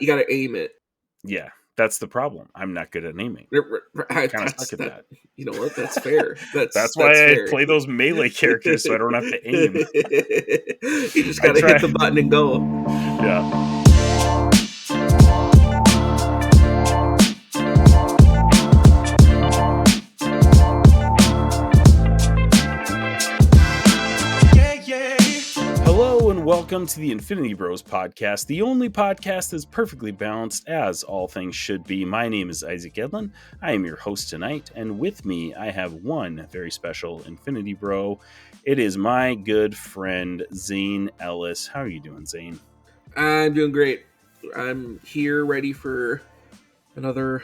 You got to aim it. Yeah, that's the problem. I'm not good at aiming. Kind of suck at that. You know what? That's fair. That's why fair. I play those melee characters so I don't have to aim. You just got to hit the button and go. Yeah. Hello and welcome to the Infinity Bros podcast, the only podcast that's perfectly balanced as all things should be. My name is Isaac Edlin. I am your host tonight, and with me I have one very special Infinity Bro. It is my good friend Zayne Ellis. How are you doing, Zayne? I'm doing great. I'm here ready for another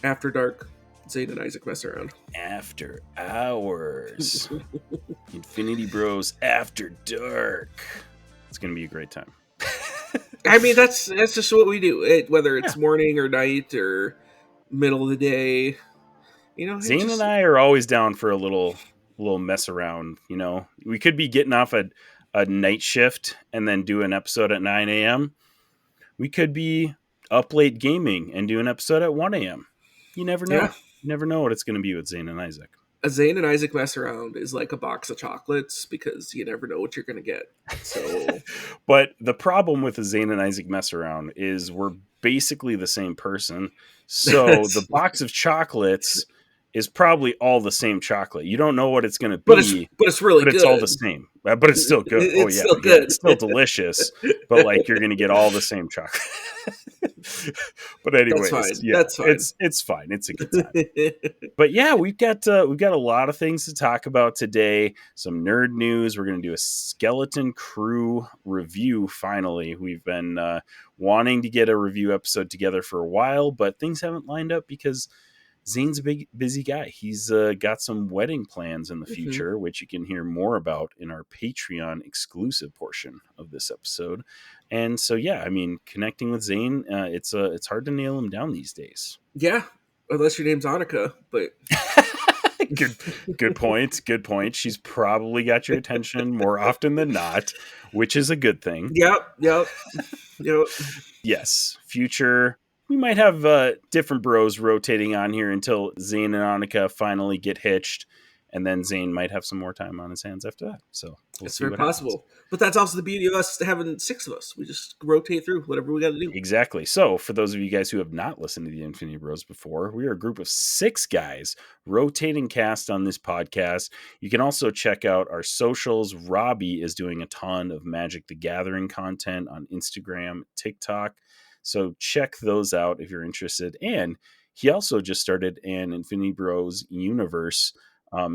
After Dark Zayne and Isaac mess around. After Hours. Infinity Bros After Dark. It's going to be a great time. I mean, that's just what we do. Whether it's morning or night or middle of the day, you know. Zayne and I are always down for a little mess around. You know, we could be getting off a night shift and then do an episode at 9 a.m. We could be up late gaming and do an episode at 1 a.m. You never know. Yeah. You never know what it's going to be with Zayne and Isaac. A Zayne and Isaac mess around is like a box of chocolates because you never know what you're going to get. So, but the problem with the Zayne and Isaac mess around is we're basically the same person. So the box of chocolates is probably all the same chocolate. You don't know what it's going to be, but it's really good. It's all the same, but it's still good. It's still good. It's still delicious, but like you're going to get all the same chocolate. But anyways, that's fine. It's fine. It's a good time. But yeah, we've got a lot of things to talk about today. Some nerd news. We're going to do a Skeleton Crew review. Finally, we've been wanting to get a review episode together for a while, but things haven't lined up because Zayne's a big, busy guy. He's got some wedding plans in the future, which you can hear more about in our Patreon exclusive portion of this episode. And so, yeah, I mean, connecting with Zayne, it's hard to nail him down these days. Yeah, unless your name's Annika, but... Good point. Good point. She's probably got your attention more often than not, which is a good thing. Yep. Yes, future... We might have different bros rotating on here until Zayne and Annika finally get hitched, and then Zayne might have some more time on his hands after that. So it's very possible. But that's also the beauty of us having six of us. We just rotate through whatever we got to do. Exactly. So for those of you guys who have not listened to the Infinity Bros before, we are a group of 6 guys rotating cast on this podcast. You can also check out our socials. Robbie is doing a ton of Magic the Gathering content on Instagram, TikTok. So check those out if you're interested. And he also just started an Infinity Bros Universe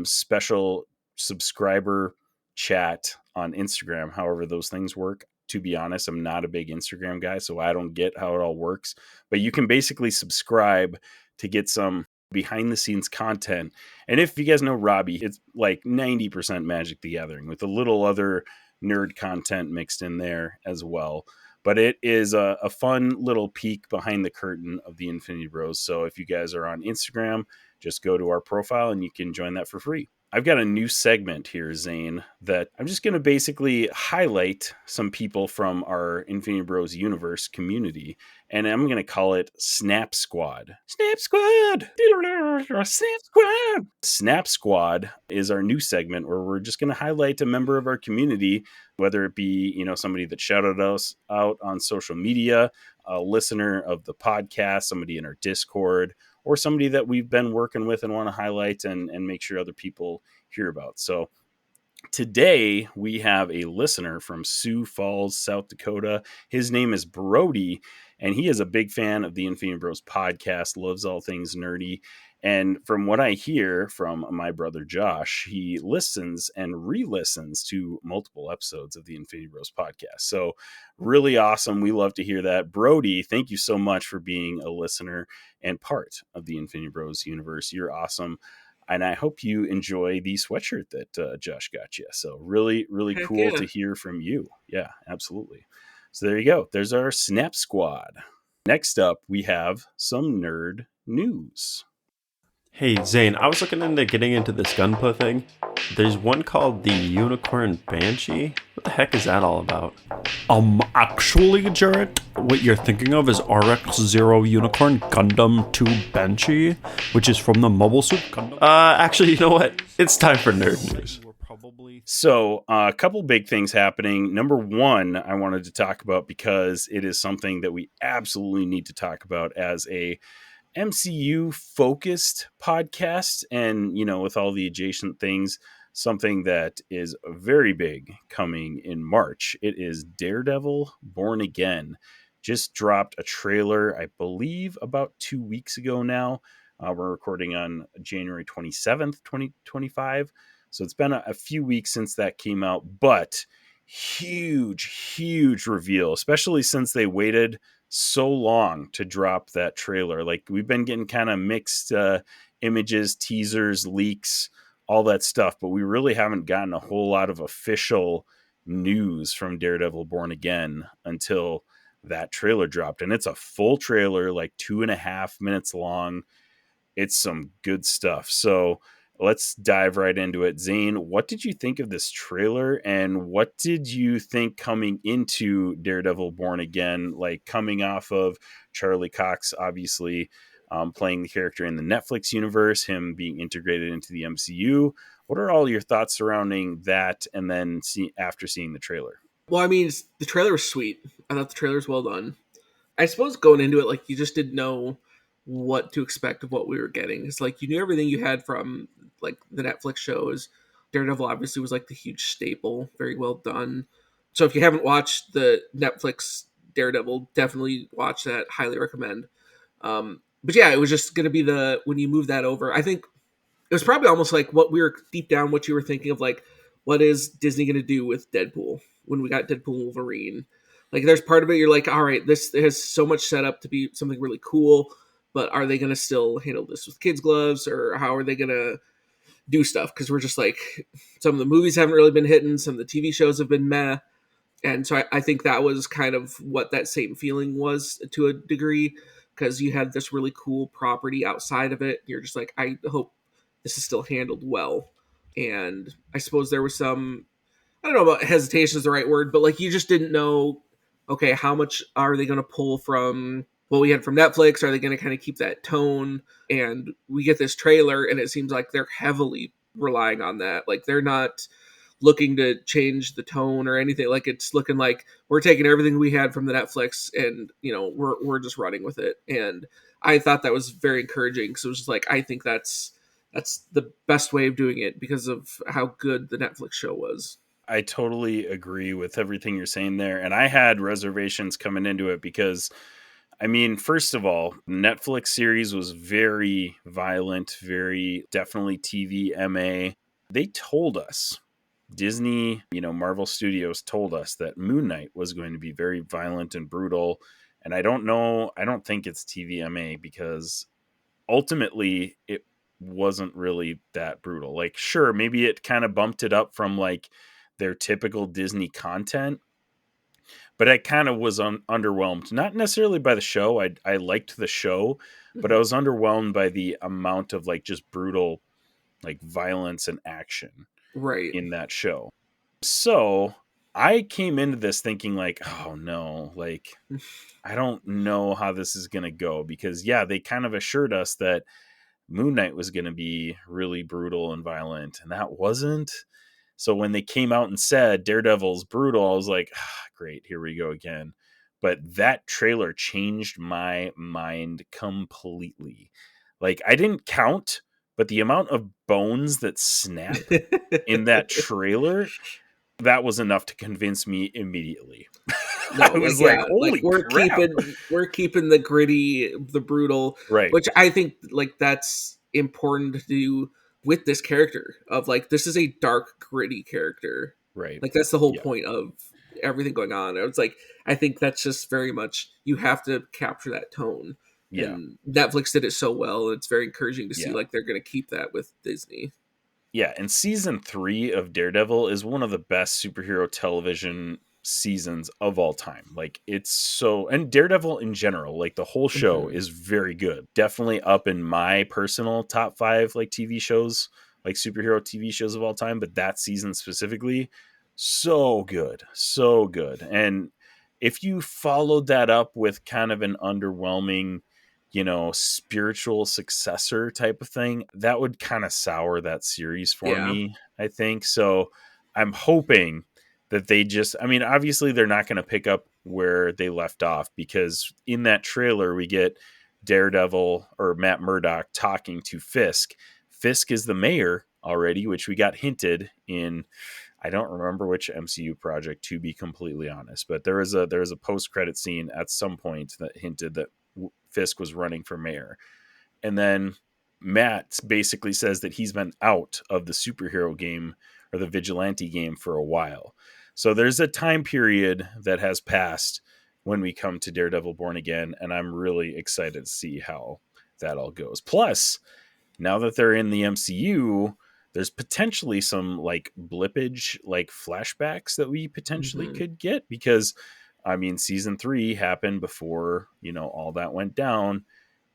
special subscriber chat on Instagram. However those things work. To be honest, I'm not a big Instagram guy, so I don't get how it all works. But you can basically subscribe to get some behind the scenes content. And if you guys know Robbie, it's like 90% Magic the Gathering with a little other nerd content mixed in there as well. But it is a fun little peek behind the curtain of the Infinity Bros. So if you guys are on Instagram, just go to our profile and you can join that for free. I've got a new segment here, Zayne, that I'm just going to basically highlight some people from our Infinity Bros universe community, and I'm going to call it Snap Squad. Snap Squad! Snap Squad! Snap Squad is our new segment where we're just going to highlight a member of our community, whether it be, somebody that shouted us out on social media, a listener of the podcast, somebody in our Discord, or somebody that we've been working with and want to highlight and make sure other people hear about. So today we have a listener from Sioux Falls, South Dakota. His name is Brody, and he is a big fan of the Infinity Bros podcast, loves all things nerdy. And from what I hear from my brother Josh, he listens and re-listens to multiple episodes of the Infinity Bros podcast. So really awesome. We love to hear that. Brody, thank you so much for being a listener and part of the Infinity Bros universe. You're awesome. And I hope you enjoy the sweatshirt that Josh got you. So really, really cool to hear from you. Yeah, absolutely. So there you go. There's our Snap Squad. Next up, we have some nerd news. Hey Zane, I was looking into getting into this Gunpla thing. There's one called the Unicorn Banshee. What the heck is that all about? Actually, Jarrett, what you're thinking of is RX-0 Unicorn Gundam 2 Banshee, which is from the Mobile Suit Gundam. Actually, you know what? It's time for nerd news. So, a couple big things happening. Number one, I wanted to talk about because it is something that we absolutely need to talk about as a MCU focused podcast, and with all the adjacent things, something that is very big coming in March. It is Daredevil Born Again. Just dropped a trailer, I believe, about 2 weeks ago now. We're recording on January 27th, 2025. So it's been a few weeks since that came out, but huge reveal, especially since they waited so long to drop that trailer. Like, we've been getting kind of mixed images, teasers, leaks, all that stuff, but we really haven't gotten a whole lot of official news from Daredevil Born Again until that trailer dropped. And it's a full trailer, like 2.5 minutes long. It's some good stuff. So let's dive right into it. Zane, what did you think of this trailer, and what did you think coming into Daredevil Born Again, like coming off of Charlie Cox, obviously playing the character in the Netflix universe, him being integrated into the MCU? What are all your thoughts surrounding that, and then after seeing the trailer? Well, I mean, the trailer was sweet. I thought the trailer was well done. I suppose going into it, like, you just didn't know what to expect of what we were getting. It's like you knew everything you had from like the Netflix shows. Daredevil obviously was like the huge staple, very well done. So if you haven't watched the Netflix Daredevil, definitely watch that. Highly recommend. But yeah, it was just going to be the when you move that over. I think it was probably almost like what we were deep down, what you were thinking of, like, what is Disney going to do with Deadpool when we got Deadpool and Wolverine? Like, there's part of it you're like, all right, this has so much set up to be something really cool, but are they going to still handle this with kids' gloves, or how are they going to do stuff? Because we're just like, some of the movies haven't really been hitting, some of the TV shows have been meh. And so I think that was kind of what that same feeling was to a degree, because you had this really cool property outside of it. You're just like, I hope this is still handled well. And I suppose there was some, I don't know about hesitation is the right word, but like you just didn't know, okay, how much are they going to pull from what we had from Netflix? Are they going to kind of keep that tone? And we get this trailer, and it seems like they're heavily relying on that. Like, they're not looking to change the tone or anything. Like, it's looking like we're taking everything we had from the Netflix, and we're just running with it. And I thought that was very encouraging, because it was just like, I think that's the best way of doing it because of how good the Netflix show was. I totally agree with everything you're saying there. And I had reservations coming into it because, I mean, first of all, Netflix series was very violent, very definitely TV MA. They told us, Disney, Marvel Studios told us that Moon Knight was going to be very violent and brutal. And I don't think it's TV MA, because ultimately it wasn't really that brutal. Like, sure, maybe it kind of bumped it up from like their typical Disney content, but I kind of was underwhelmed. Not necessarily by the show. I liked the show, but I was underwhelmed by the amount of like just brutal, like, violence and action Right. in that show. So I came into this thinking like, oh no, like, I don't know how this is going to go, because yeah, they kind of assured us that Moon Knight was going to be really brutal and violent, and that wasn't. So when they came out and said Daredevil's brutal, I was like, great, here we go again. But that trailer changed my mind completely. Like, I didn't count, but the amount of bones that snap in that trailer, that was enough to convince me immediately. No, I like, was like, yeah, like holy crap. we're keeping the gritty, the brutal, Right. which I think like that's important to do with this character, of like, this is a dark, gritty character. Right. Like, that's the whole Yeah. point of everything going on. It's like, I think that's just very much, you have to capture that tone. Yeah. And Netflix did it so well. It's very encouraging to see Yeah. like they're going to keep that with Disney. Yeah, and season 3 of Daredevil is one of the best superhero television seasons of all time. Like it's so, and Daredevil in general, like the whole show is very good. Definitely up in my personal top 5 like TV shows, like superhero TV shows of all time, but that season specifically, so good. So good. And if you followed that up with kind of an underwhelming, spiritual successor type of thing, that would kind of sour that series for me, I think. So I'm hoping that they just, I mean, obviously they're not going to pick up where they left off, because in that trailer we get Daredevil or Matt Murdock talking to Fisk. Fisk is the mayor already, which we got hinted in, I don't remember which MCU project, to be completely honest, but there was a post-credit scene at some point that hinted that Fisk was running for mayor. And then Matt basically says that he's been out of the superhero game or the vigilante game for a while. So there's a time period that has passed when we come to Daredevil Born Again, and I'm really excited to see how that all goes. Plus, now that they're in the MCU, there's potentially some like blippage, like flashbacks that we potentially could get, because I mean, season 3 happened before, all that went down.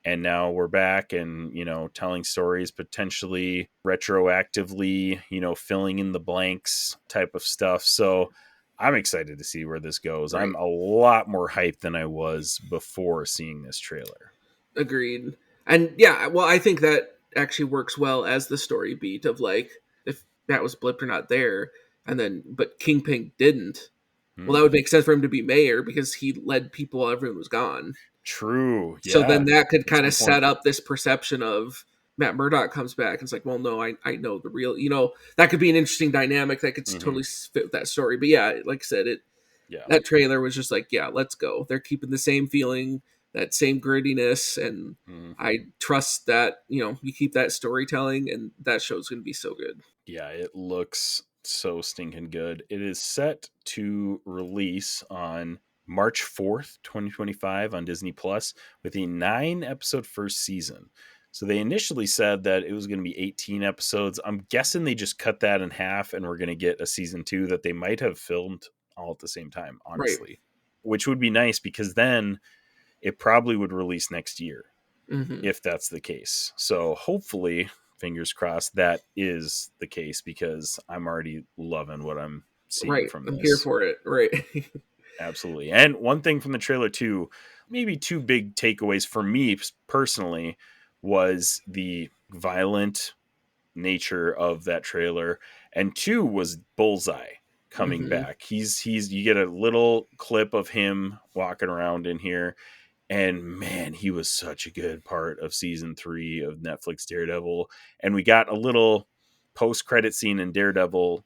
And now we're back and, telling stories, potentially retroactively, filling in the blanks type of stuff. So I'm excited to see where this goes. Right. I'm a lot more hyped than I was before seeing this trailer. Agreed. And yeah, well, I think that actually works well as the story beat of like, if that was blipped or not there, and then, but Kingpin didn't. Well, that would make sense for him to be mayor because he led people while everyone was gone. True. Yeah. So then that could kind of set up this perception of Matt Murdock comes back and it's like, well, no, I know the real, that could be an interesting dynamic that could totally fit with that story. But yeah, like I said, that trailer was just like, yeah, let's go. They're keeping the same feeling, that same grittiness, and I trust that, you keep that storytelling, and that show's going to be so good. Yeah, it looks so stinking good. It is set to release on March 4th, 2025 on Disney Plus with a 9-episode first season. So they initially said that it was going to be 18 episodes. I'm guessing they just cut that in half and we're going to get a season 2 that they might have filmed all at the same time, honestly. Right. Which would be nice, because then it probably would release next year if that's the case. So hopefully, fingers crossed, that is the case, because I'm already loving what I'm seeing from this. I'm here for it. Right. Absolutely. And one thing from the trailer too, maybe 2 big takeaways for me personally, was the violent nature of that trailer, and 2 was Bullseye coming back. He's you get a little clip of him walking around in here, and man, he was such a good part of season 3 of Netflix Daredevil. And we got a little post-credit scene in Daredevil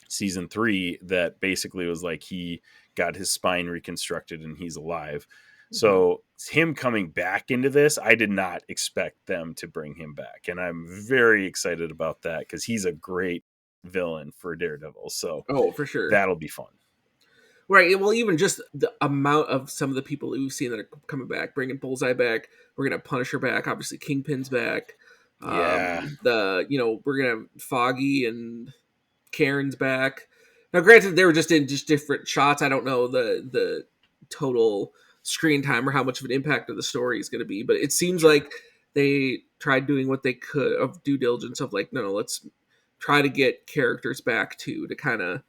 season 3 that basically was like he got his spine reconstructed and he's alive. So him coming back into this, I did not expect them to bring him back. And I'm very excited about that, because he's a great villain for Daredevil. So for sure, that'll be fun. Right. Well, even just the amount of some of the people that we've seen that are coming back, bringing Bullseye back, we're gonna have Punisher back, obviously Kingpin's back. We're gonna have Foggy and Karen's back. Now, granted, they were just in different shots. I don't know the total screen time or how much of an impact of the story is going to be, but it seems like they tried doing what they could of due diligence of like, no, let's try to get characters back to kind of,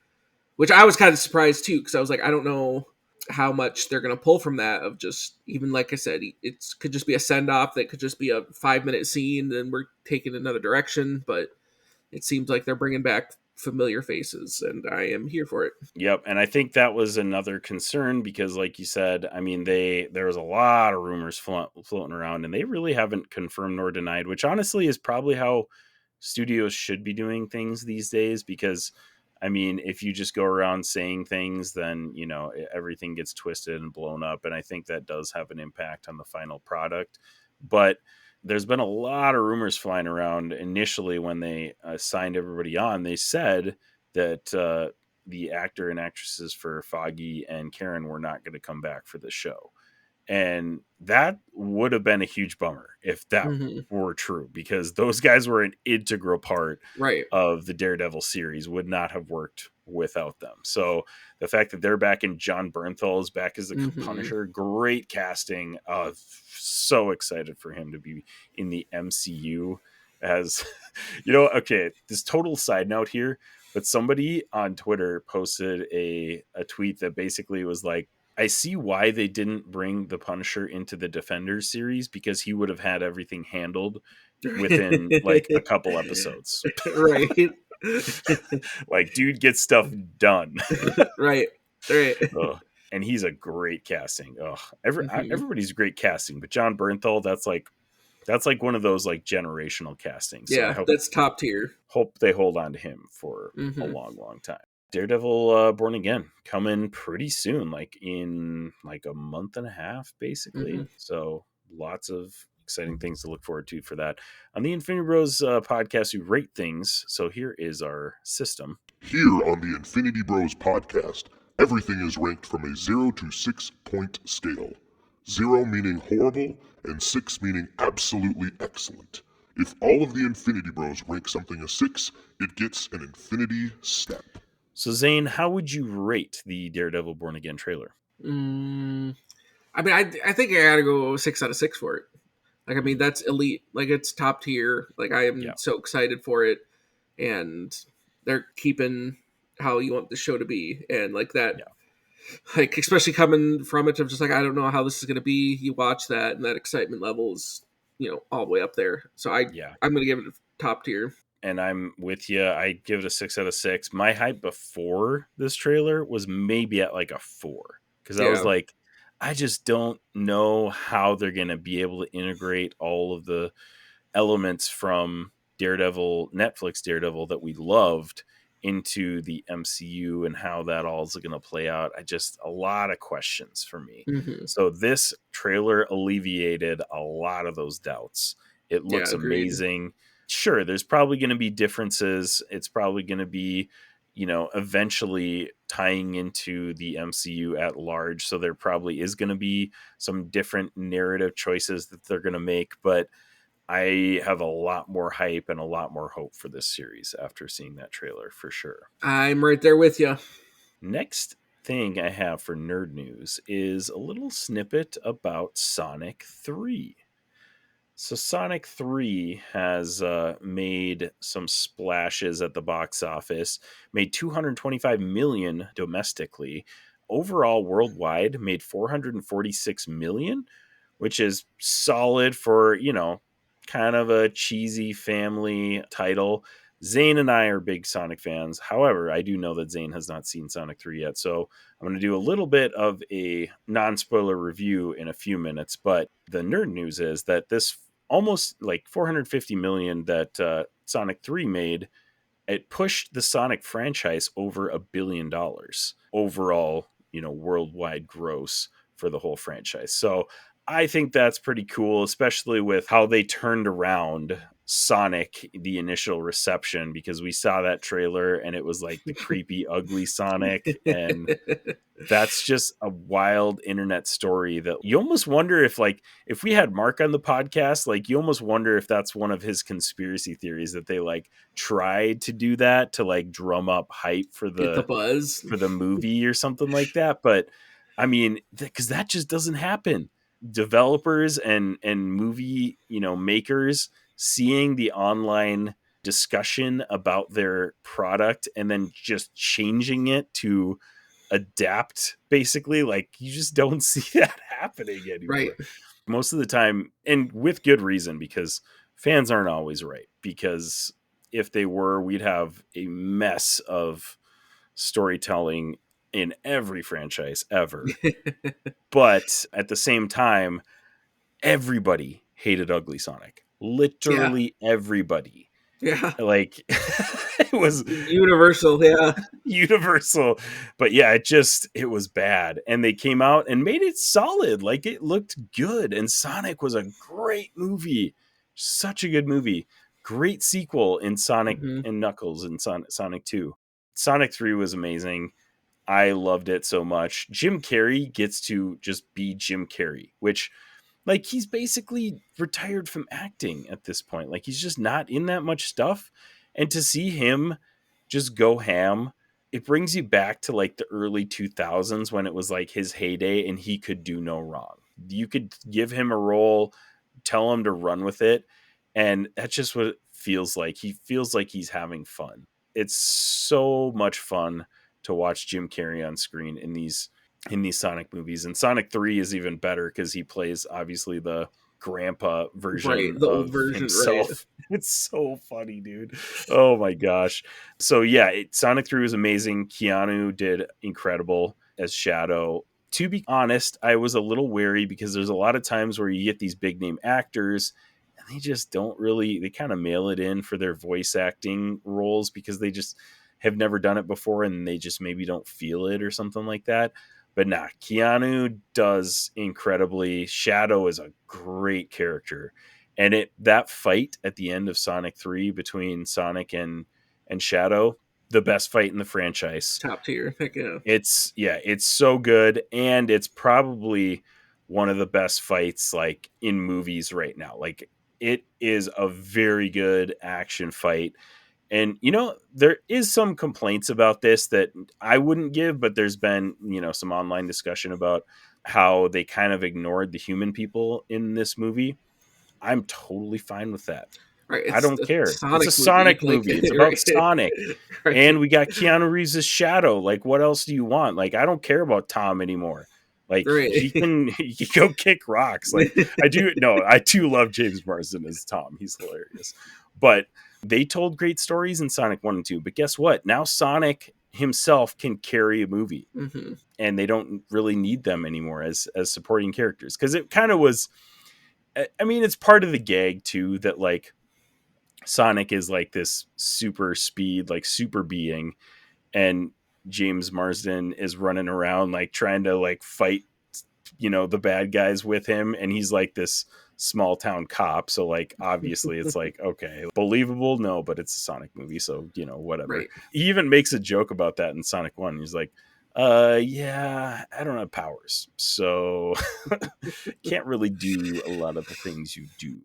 which I was kind of surprised too, because I was like, I don't know how much they're going to pull from that, of just, even like I said, it could just be a send-off, that could just be a 5-minute scene, then we're taking another direction, but it seems like they're bringing back familiar faces, and I am here for it. Yep. And I think that was another concern, because like you said, I mean, there was a lot of rumors floating around, and they really haven't confirmed nor denied, which honestly is probably how studios should be doing things these days, because I mean, if you just go around saying things, then, everything gets twisted and blown up. And I think that does have an impact on the final product. But there's been a lot of rumors flying around. Initially, when they signed everybody on, they said that the actor and actresses for Foggy and Karen were not going to come back for the show. And that would have been a huge bummer if that were true, because those guys were an integral part of the Daredevil series, would not have worked without them. So the fact that they're back and John Bernthal is back as the Mm-hmm. Punisher, great casting. So excited for him to be in the MCU. As okay, this total side note here, but somebody on Twitter posted a tweet that basically was like, I see why they didn't bring the Punisher into the Defenders series, because he would have had everything handled within like a couple episodes. Right. Like, dude gets stuff done. Right. Right. Ugh. And he's a great casting. Mm-hmm. Everybody's great casting, but John Bernthal, that's like one of those like generational castings. So I Yeah, that's top tier. hope they hold on to him for a Mm-hmm. long time. Daredevil Born Again coming pretty soon, like in like a month and a half, basically. Mm-hmm. So lots of exciting things to look forward to for that. On the Infinity Bros podcast, we rate things. So here is our system. Here on the Infinity Bros podcast, everything is ranked from a 0 to 6 point scale. 0 meaning horrible, and 6 meaning absolutely excellent. If all of the Infinity Bros rank something a 6, it gets an Infinity Step. So Zane, how would you rate the Daredevil Born Again trailer? I mean, I think I gotta go 6 out of 6 for it. Like, I mean, that's elite. Like, it's top tier. Like, I am so excited for it, and they're keeping how you want the show to be, and like that. Yeah. Like, especially coming from it, I'm just like, I don't know how this is going to be. You watch that, and that excitement level is, all the way up there. So I'm going to give it a top tier. And I'm with you. I give it a 6 out of 6. My hype before this trailer was maybe at like a 4, because I was like, I just don't know how they're going to be able to integrate all of the elements from Daredevil, Netflix Daredevil that we loved, into the MCU, and how that all is going to play out. A lot of questions for me. Mm-hmm. So this trailer alleviated a lot of those doubts. It looks amazing. Sure, there's probably going to be differences. It's probably going to be, eventually tying into the MCU at large. So there probably is going to be some different narrative choices that they're going to make. But I have a lot more hype and a lot more hope for this series after seeing that trailer, for sure. I'm right there with you. Next thing I have for nerd news is a little snippet about Sonic 3. So Sonic 3 has made some splashes at the box office, made $225 million domestically. Overall, worldwide, made $446 million, which is solid for, kind of a cheesy family title. Zane and I are big Sonic fans. However, I do know that Zane has not seen Sonic 3 yet, so I'm going to do a little bit of a non-spoiler review in a few minutes. But the nerd news is that this almost like $450 million that Sonic 3 made, it pushed the Sonic franchise over $1 billion overall, worldwide gross for the whole franchise. So I think that's pretty cool, especially with how they turned around Sonic, the initial reception, because we saw that trailer and it was like the creepy, ugly Sonic. And that's just a wild internet story that you almost wonder if we had Mark on the podcast, like you almost wonder if that's one of his conspiracy theories, that they like tried to do that to like drum up hype for Get the buzz for the movie or something like that. But I mean, because that just doesn't happen. Developers and movie makers seeing the online discussion about their product and then just changing it to adapt, basically, like you just don't see that happening anymore. Right. Most of the time, and with good reason, because fans aren't always right. Because if they were, we'd have a mess of storytelling in every franchise ever. But at the same time, everybody hated Ugly Sonic. Literally everybody. Yeah. Like it was universal. Yeah. Universal. But yeah, it was bad. And they came out and made it solid. Like it looked good. And Sonic was a great movie. Such a good movie. Great sequel in Sonic and Knuckles and Sonic 2. Sonic 3 was amazing. I loved it so much. Jim Carrey gets to just be Jim Carrey, which, like, he's basically retired from acting at this point. Like, he's just not in that much stuff. And to see him just go ham it brings you back to like the early 2000s when it was like his heyday and he could do no wrong. You could give him a role, tell him to run with it, and that's just what it feels like. He feels like he's having fun. It's so much fun to watch Jim Carrey on screen in these Sonic movies. And Sonic 3 is even better because he plays obviously the grandpa version the old of version, himself. right? It's so funny, dude. Oh my gosh. So yeah, Sonic 3 was amazing. Keanu did incredible as Shadow. To be honest, I was a little wary because there's a lot of times where you get these big name actors and they just don't really, they kind of mail it in for their voice acting roles because they just have never done it before and they just maybe don't feel it or something like that. But nah, Keanu does incredibly. Shadow is a great character. And that fight at the end of Sonic 3 between Sonic and Shadow, the best fight in the franchise. Top tier. Heck yeah. It's so good, and it's probably one of the best fights like in movies right now. Like it is a very good action fight. And, there is some complaints about this that I wouldn't give, but there's been, some online discussion about how they kind of ignored the human people in this movie. I'm totally fine with that. Right. I It's don't a care. It's a Sonic Sonic movie. It's about right. Sonic. Right. And we got Keanu Reeves' Shadow. Like, what else do you want? Like, I don't care about Tom anymore. Like, he can go kick rocks. Like, I do love James Marsden as Tom. He's hilarious. But they told great stories in Sonic 1 and 2. But guess what? Now Sonic himself can carry a movie. Mm-hmm. And they don't really need them anymore as supporting characters. Because it kind of was... I mean, it's part of the gag, too, that, like, Sonic is, like, this super speed, like, super being. And James Marsden is running around, like, trying to, like, fight, the bad guys with him. And he's, like, this small town cop. So, like, obviously it's like, okay, believable? No, but it's a Sonic movie. So, whatever. Right. He even makes a joke about that in Sonic 1. He's like, yeah, I don't have powers. So can't really do a lot of the things you do.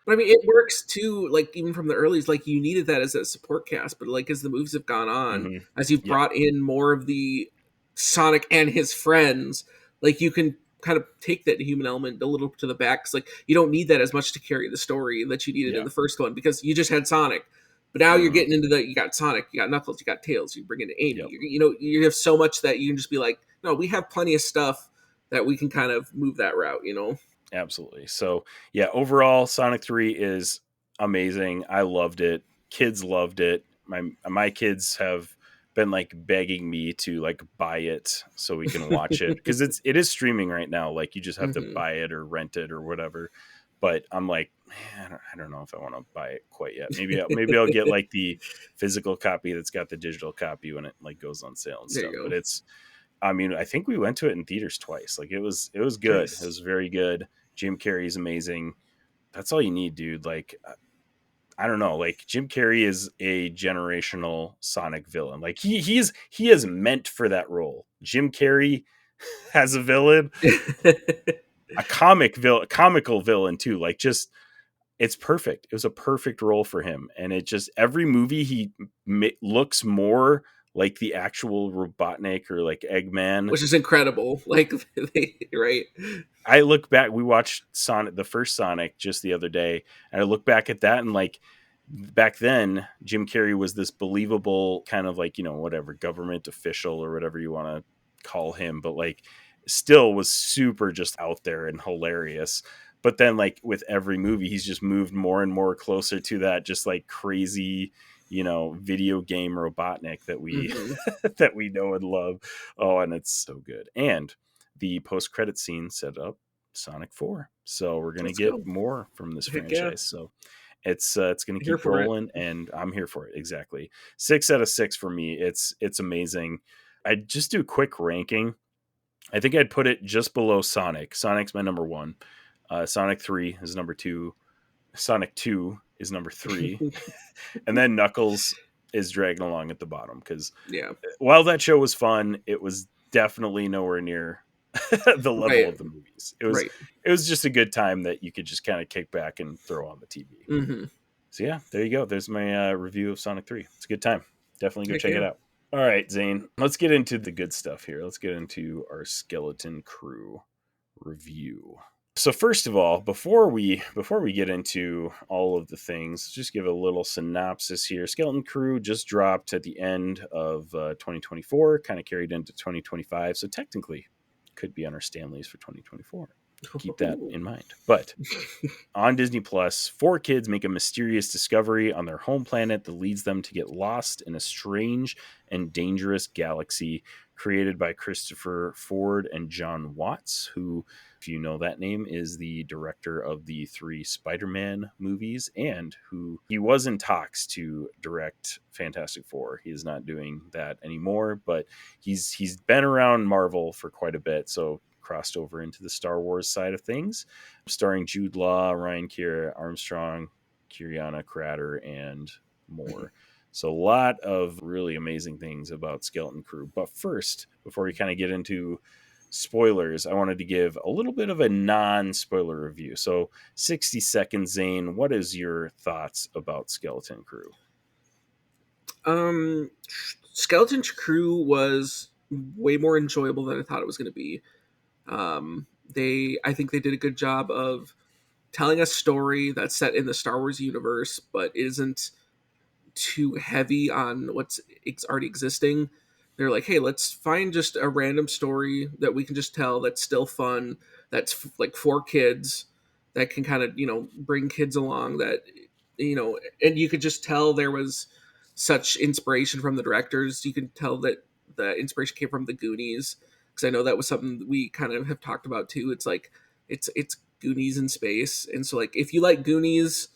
But I mean, it works too, like, even from the earlies, like, you needed that as a support cast, but, like, as the movies have gone on, as you've brought in more of the Sonic and his friends, like, you can kind of take that human element a little to the back, because, like, you don't need that as much to carry the story that you needed in the first one, because you just had Sonic. But now you're getting into you got Sonic, you got Knuckles, you got Tails, you bring in Amy. You have so much that you can just be like, no, we have plenty of stuff that we can kind of move that route, Absolutely. So yeah, overall Sonic 3 is amazing. I loved it. Kids loved it. My kids have been like begging me to like buy it so we can watch it because it is streaming right now. Like you just have to buy it or rent it or whatever. But I'm like, man, I don't know if I want to buy it quite yet. Maybe I'll get like the physical copy that's got the digital copy when it like goes on sale and stuff. But I think we went to it in theaters twice. Like it was good. Nice. It was very good. Jim Carrey's amazing. That's all you need, dude. Like, I don't know. Like Jim Carrey is a generational Sonic villain. Like he is meant for that role. Jim Carrey has a villain, a comical villain too. Like just, it's perfect. It was a perfect role for him. And it just, every movie he looks more like the actual Robotnik or like Eggman, which is incredible. Like, right? I look back. We watched Sonic, the first Sonic, just the other day, and I look back at that and like back then, Jim Carrey was this believable kind of like whatever government official or whatever you want to call him, but like still was super just out there and hilarious. But then like with every movie, he's just moved more and more closer to that just like crazy, video game Robotnik that we that we know and love. Oh, and it's so good. And the post-credit scene set up Sonic 4. So we're going to get more from this franchise. Yeah. So it's going to keep rolling and I'm here for it. Exactly. 6 out of 6 for me. It's amazing. I'd just do a quick ranking. I think I'd put it just below Sonic. Sonic's my number 1. Sonic 3 is number 2. Sonic 2 is number 3. And then Knuckles is dragging along at the bottom because while that show was fun, it was definitely nowhere near the level of the movies. It was just a good time that you could just kind of kick back and throw on the TV. So yeah, there you go. There's my review of Sonic 3. It's a good time. Definitely go check it out. All right, Zane, let's get into the good stuff here. Let's get into our Skeleton Crew review. So first of all, before we get into all of the things, just give a little synopsis here. Skeleton Crew just dropped at the end of 2024, kind of carried into 2025. So technically, could be on our Stanleys for 2024. Keep that in mind. But on Disney Plus, 4 kids make a mysterious discovery on their home planet that leads them to get lost in a strange and dangerous galaxy created by Christopher Ford and John Watts, who, if you know that name, is the director of the 3 Spider-Man movies, and who he was in talks to direct Fantastic Four. He is not doing that anymore, but he's been around Marvel for quite a bit, so crossed over into the Star Wars side of things, starring Jude Law, Ryan Kier Armstrong, Kiriana Crater, and more. So a lot of really amazing things about Skeleton Crew. But first, before we kind of get into spoilers, I wanted to give a little bit of a non-spoiler review. So 60 seconds, Zane, what is your thoughts about Skeleton Crew? Skeleton Crew was way more enjoyable than I thought it was going to be. I think they did a good job of telling a story that's set in the Star Wars universe, but isn't too heavy on what's already existing. They're like, hey, let's find just a random story that we can just tell that's still fun, that's like for kids, that can kind of, bring kids along, that, and you could just tell there was such inspiration from the directors. You can tell that the inspiration came from the Goonies, because I know that was something we kind of have talked about too. It's like it's Goonies in space, and so like if you like Goonies,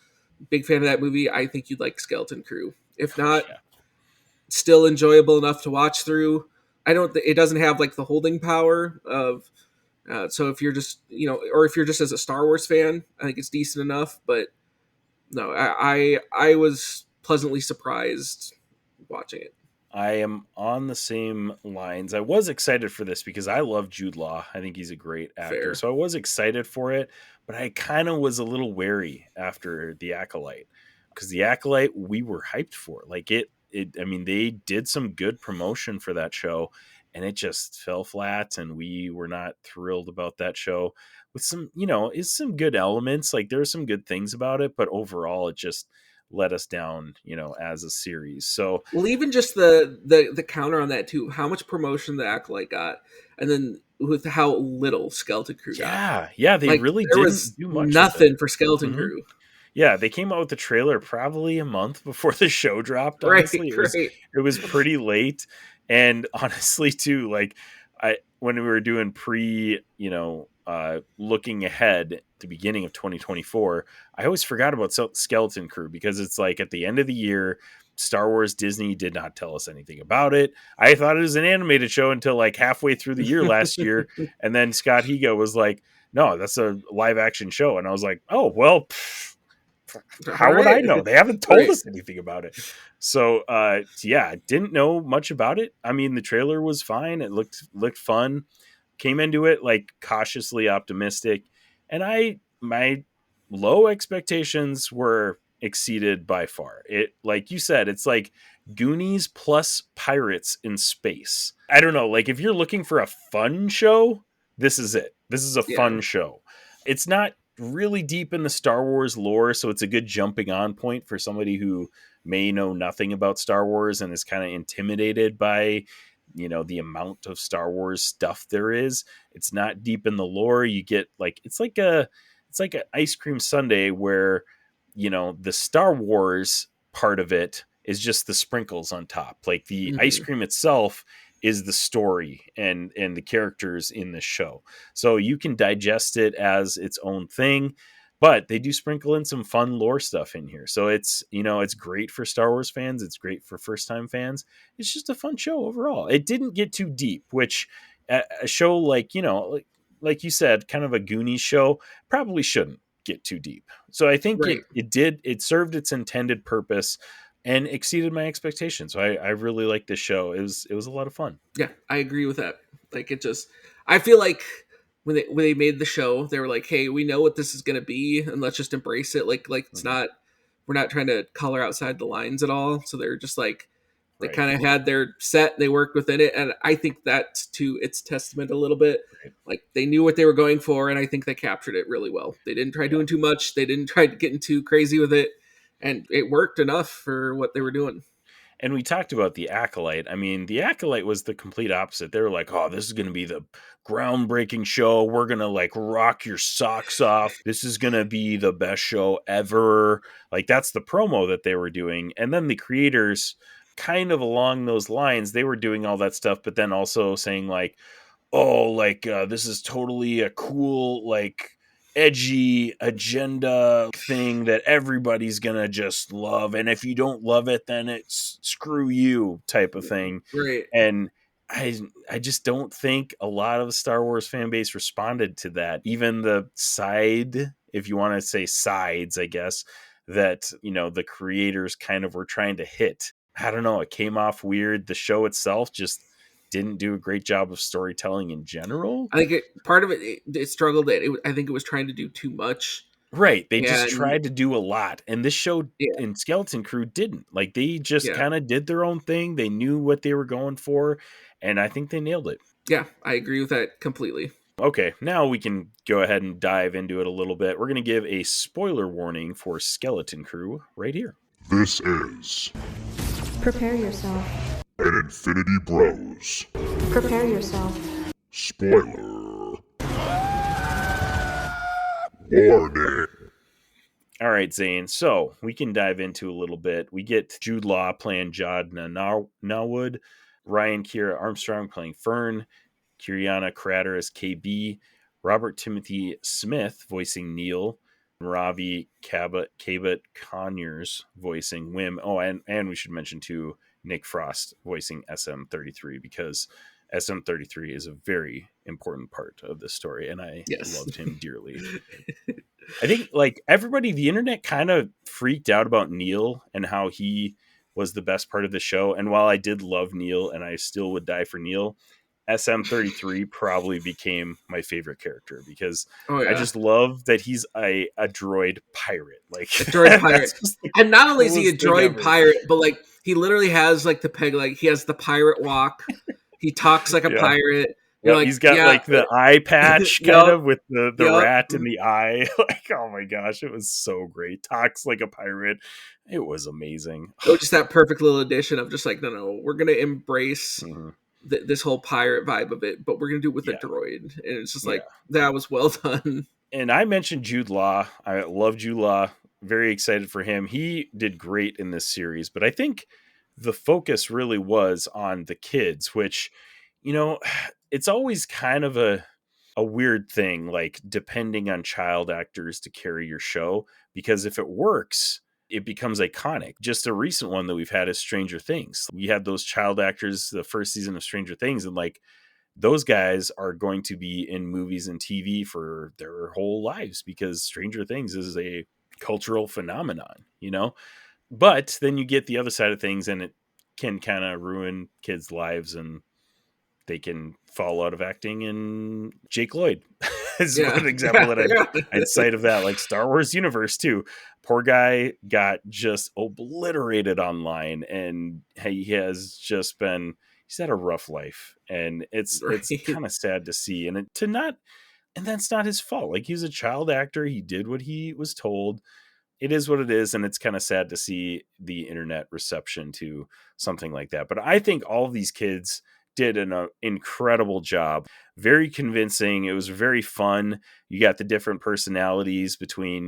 big fan of that movie, I think you'd like Skeleton Crew. If not, still enjoyable enough to watch through. It doesn't have like the holding power of. So if you're just or if you're just as a Star Wars fan, I think it's decent enough. But no, I was pleasantly surprised watching it. I am on the same lines. I was excited for this because I love Jude Law. I think he's a great actor. Fair. So I was excited for it, but I kind of was a little wary after The Acolyte, because The Acolyte we were hyped for. Like I mean, they did some good promotion for that show, and it just fell flat, and we were not thrilled about that show. With some, is some good elements. Like there are some good things about it, but overall it just let us down, as a series. So, well, even just the counter on that too, how much promotion the Acolyte got, and then with how little Skeleton Crew got. Yeah, they like, really there didn't was do much. nothing for Skeleton Crew. Yeah, they came out with the trailer probably a month before the show dropped. Right, Honestly, it was pretty late, and honestly, too, like when we were doing looking ahead at the beginning of 2024, I always forgot about Skeleton Crew, because it's like at the end of the year, Star Wars Disney did not tell us anything about it. I thought it was an animated show until like halfway through the year last year, and then Scott Higa was like, "No, that's a live action show," and I was like, "Oh well." How would I know? They haven't told us anything about it. So, didn't know much about it. I mean, the trailer was fine. It looked fun. Came into it like cautiously optimistic, and my low expectations were exceeded by far. It, like you said, it's like Goonies plus pirates in space. I don't know. Like if you're looking for a fun show, this is it. This is a fun show. It's not really deep in the Star Wars lore, so it's a good jumping on point for somebody who may know nothing about Star Wars and is kind of intimidated by the amount of Star Wars stuff there is. It's not deep in the lore. You get like it's like an ice cream sundae where the Star Wars part of it is just the sprinkles on top. Like the ice cream itself is the story and the characters in the show. So you can digest it as its own thing, but they do sprinkle in some fun lore stuff in here. So it's, it's great for Star Wars fans. It's great for first time fans. It's just a fun show overall. It didn't get too deep, which a show like, like you said, kind of a Goonies show probably shouldn't get too deep. So I think it served its intended purpose and exceeded my expectations. So I really liked this show. It was a lot of fun. Yeah, I agree with that. Like I feel like when they made the show, they were like, hey, we know what this is going to be, and let's just embrace it. Like it's not, we're not trying to color outside the lines at all. So they're just like, They Right. kind of had their set, they worked within it, and I think that's to its testament a little bit. Right. Like they knew what they were going for, and I think they captured it really well. They didn't try doing too much. They didn't try getting too crazy with it, and it worked enough for what they were doing. And we talked about the Acolyte. I mean, the Acolyte was the complete opposite. They were like, oh, this is going to be the groundbreaking show. We're going to like rock your socks off. This is going to be the best show ever. Like that's the promo that they were doing. And then the creators kind of along those lines, they were doing all that stuff, but then also saying like, oh, like this is totally a cool, like edgy agenda thing that everybody's gonna just love, and if you don't love it, then it's screw you type of thing. Right. And I just don't think a lot of the Star Wars fan base responded to that. Even the side, if you want to say sides, I guess, that the creators kind of were trying to hit. I don't know, it came off weird. The show itself just didn't do a great job of storytelling in general. I think part of it struggled. I think it was trying to do too much. Right. They just And- tried to do a lot. And this show Yeah. in Skeleton Crew didn't. Like they just Yeah. kind of did their own thing. They knew what they were going for. And I think they nailed it. Yeah, I agree with that completely. Okay, now we can go ahead and dive into it a little bit. We're going to give a spoiler warning for Skeleton Crew right here. This is Prepare yourself. an Infinity Bros. Prepare yourself. Spoiler. Warning. All right, Zane. So we can dive into a little bit. We get Jude Law playing Jod Nawood, Ryan Kira Armstrong playing Fern, Kiriana Crater as KB, Robert Timothy Smith voicing Neil, Ravi Cabot Conyers voicing Wim. Oh, and we should mention too Nick Frost voicing SM33, because SM33 is a very important part of this story, and I loved him dearly. I think like everybody, the internet kind of freaked out about Neil and how he was the best part of the show. And while I did love Neil and I still would die for Neil, SM33 probably became my favorite character because I just love that he's a droid pirate. Like a droid pirate. And not only is he a droid ever. pirate, but like he literally has like the peg, like he has the pirate walk. He talks like a pirate. Yeah, like, he's got like the eye patch kind of with the rat in the eye. Like, oh my gosh, it was so great. Talks like a pirate. It was amazing. Oh, just that perfect little addition of just like, no, we're going to embrace this whole pirate vibe of it, but we're going to do it with a droid. And it's just like, that was well done. And I mentioned Jude Law. I love Jude Law. Very excited for him. He did great in this series, but I think the focus really was on the kids, which, it's always kind of a weird thing, like depending on child actors to carry your show, because if it works, it becomes iconic. Just a recent one that we've had is Stranger Things. We had those child actors the first season of Stranger Things, and like those guys are going to be in movies and TV for their whole lives because Stranger Things is a cultural phenomenon, But then you get the other side of things and it can kind of ruin kids' lives, and they can fall out of acting. And Jake Lloyd is one example that I'd cite of that, like Star Wars universe too. Poor guy got just obliterated online, and he has just he's had a rough life, and it's kind of sad to see. And and that's not his fault. Like, he's a child actor. He did what he was told. It is what it is, and it's kind of sad to see the internet reception to something like that. But I think all of these kids did an incredible job. Very convincing. It was very fun. You got the different personalities between,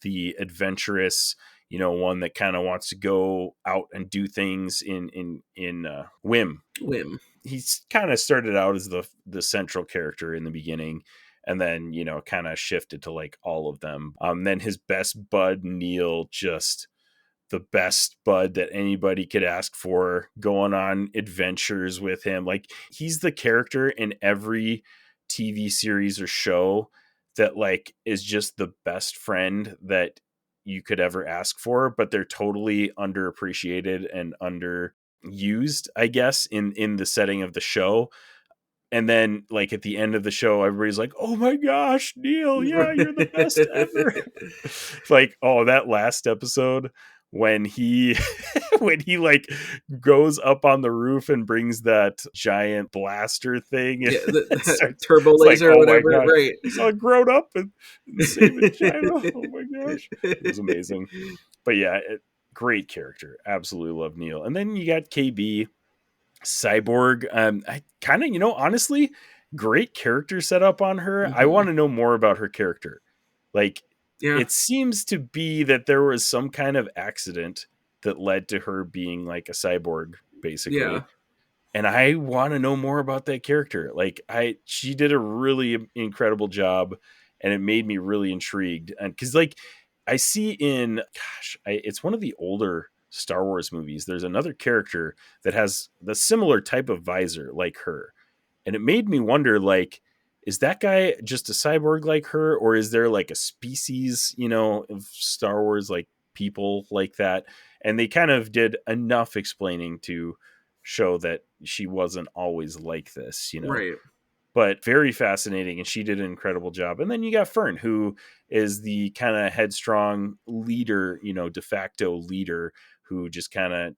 the adventurous, one that kind of wants to go out and do things in Wim. He's kind of started out as the central character in the beginning, and then, kind of shifted to like all of them. Then his best bud, Neil, just the best bud that anybody could ask for, going on adventures with him. Like, he's the character in every TV series or show that like is just the best friend that you could ever ask for, but they're totally underappreciated and underused, I guess, in the setting of the show. And then like at the end of the show, everybody's like, oh my gosh, Neil, yeah, you're the best ever. Like, oh, that last episode when he when he like goes up on the roof and brings that giant blaster thing and Yeah, it the starts, turbo it's like, laser or oh my whatever, gosh, right? he's all grown up and saving China. Oh my gosh, it was amazing. But yeah, great character. Absolutely love Neil. And then you got KB Cyborg. I kind of, honestly, great character setup on her. I Mhm. want to know more about her character. Like, Yeah, it seems to be that there was some kind of accident that led to her being like a cyborg, yeah, basically. And I want to know more about that character. Like, she did a really incredible job, and it made me really intrigued. And because, like, I see in, gosh, it's one of the older Star Wars movies. There's another character that has the similar type of visor like her, and it made me wonder, like, is that guy just a cyborg like her, or is there like a species, of Star Wars like people like that? And they kind of did enough explaining to show that she wasn't always like this. right. But very fascinating, and she did an incredible job. And then you got Fern, who is the kind of headstrong leader, de facto leader, who just kind of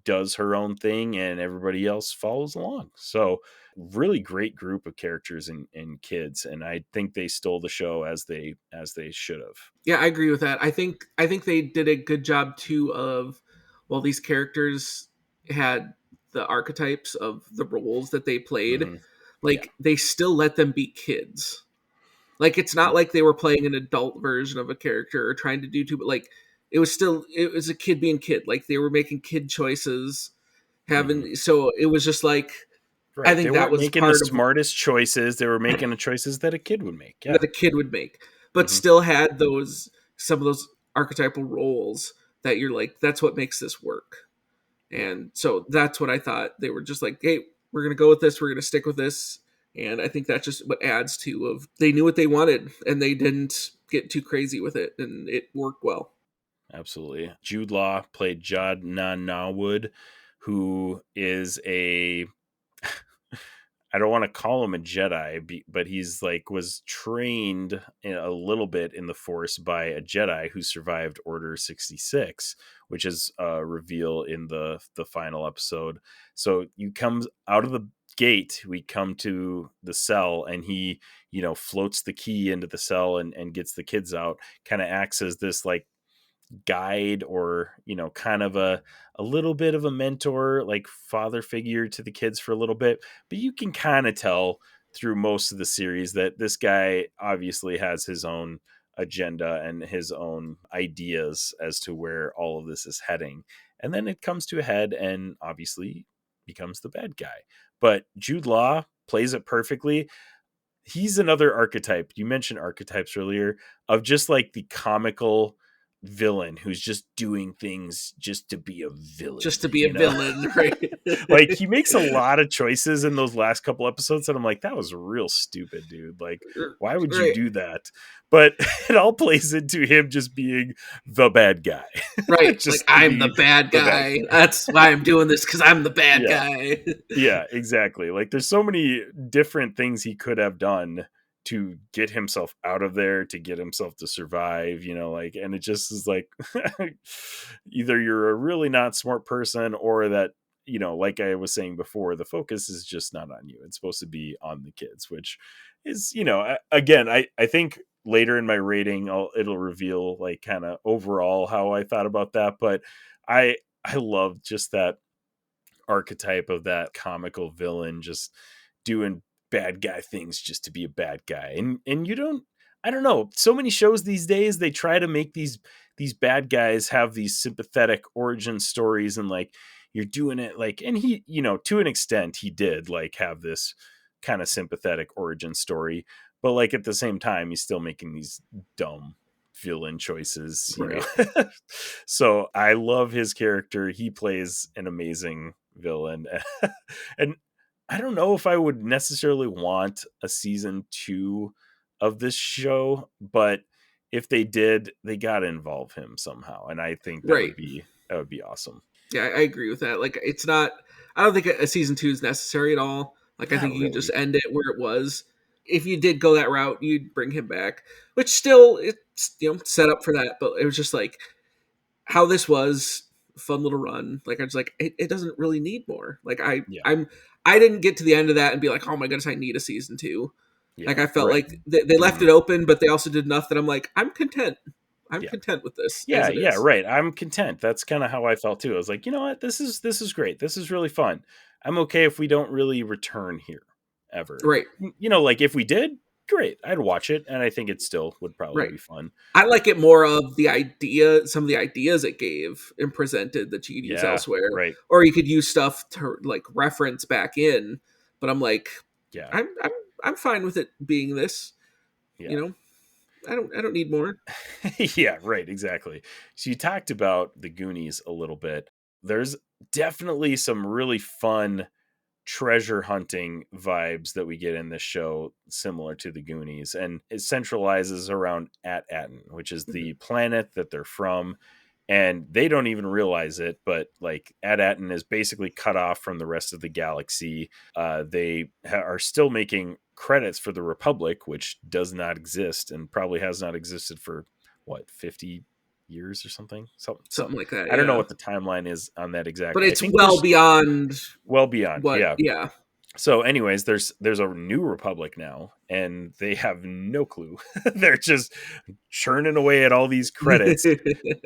does her own thing and everybody else follows along. So really great group of characters and kids, and I think they stole the show as they should have. Yeah, I agree with that. I think they did a good job too of, well, these characters had the archetypes of the roles that they played. Mm-hmm. Yeah. Like they still let them be kids. Like it's not like they were playing an adult version of a character or trying to do too, but like it was a kid being kid. Like they were making kid choices, Mm-hmm. so it was just like I Right. They think that weren't was making the part of smartest choices. They were making the choices that a kid would make. Yeah. that a kid would make, but Mm-hmm. still had some of those archetypal roles that you're like, that's what makes this work. Yeah. And so that's what I thought. They were just like, hey, we're gonna go with this, we're gonna stick with this. And I think that's just what adds to of they knew what they wanted and they didn't get too crazy with it and it worked well. Absolutely. Jude Law played Jod Nawood, who is a I don't want to call him a Jedi, but he's like was trained a little bit in the Force by a Jedi who survived Order 66, which is a reveal in the final episode. So you come out of the gate, we come to the cell, and he floats the key into the cell and gets the kids out. Kind of acts as this like guide or kind of a little bit of a mentor, like father figure to the kids for a little bit. But you can kind of tell through most of the series that this guy obviously has his own agenda and his own ideas as to where all of this is heading, and then it comes to a head and obviously becomes the bad guy. But Jude Law plays it perfectly. He's another archetype. You mentioned archetypes earlier of just like the comical villain who's just doing things just to be a villain, Just to be a villain, right? like he makes a lot of choices in those last couple episodes and I'm like, that was real stupid, dude. Like, why would you Right. do that? But it all plays into him just being the bad guy. Right. Just Like to I'm be the bad the guy. That's why I'm doing this, because I'm the bad Yeah. guy. Yeah, exactly. Like there's so many different things he could have done to get himself out of there, to get himself to survive, like, and it just is like either you're a really not smart person or that, like I was saying before, the focus is just not on you. It's supposed to be on the kids, which is, again, I think later in my rating, it'll reveal like kind of overall how I thought about that. But I love just that archetype of that comical villain just doing bad guy things just to be a bad guy. And I don't know, so many shows these days they try to make these bad guys have these sympathetic origin stories, and like you're doing it like, and he, to an extent he did like have this kind of sympathetic origin story, but like at the same time he's still making these dumb villain choices, Right. So I love his character. He plays an amazing villain. And I don't know if I would necessarily want a season 2 of this show, but if they did, they got to involve him somehow, and I think Right. that would be awesome. Yeah, I agree with that. Like it's not I don't think a season 2 is necessary at all. Like I Not think you just really. end it where it was. If you did go that route, you'd bring him back, which still it's set up for that, but it was just like how this was a fun little run. Like, I was like, it doesn't really need more. Like, I didn't get to the end of that and be like, oh my goodness, I need a season 2. Yeah, like, I felt right. like they left it open, but they also did enough that I'm like, I'm content. I'm Yeah. content with this. Yeah, as it yeah, is. right. I'm content. That's kind of how I felt too. I was like, you know what, this is great. This is really fun. I'm okay if we don't really return here ever. Right. You know, like if we did, great. I'd watch it, and I think it still would probably Right. be fun. I like it more of the idea, some of the ideas it gave and presented that you could use elsewhere, right. or you could use stuff to like reference back in. But I'm like, Yeah, I'm fine with it being this. yeah. You know, I don't need more. Yeah, right, exactly. So you talked about the Goonies a little bit. There's definitely some really fun treasure hunting vibes that we get in this show, similar to the Goonies, and it centralizes around Atin, which is the planet that they're from, and they don't even realize it, but like Atin is basically cut off from the rest of the galaxy. They are still making credits for the Republic, which does not exist and probably has not existed for 50 years or something. Something like that. I don't know what the timeline is on that exactly. But it's well beyond. Yeah. Yeah. So anyways, there's a new Republic now, and they have no clue. They're just churning away at all these credits.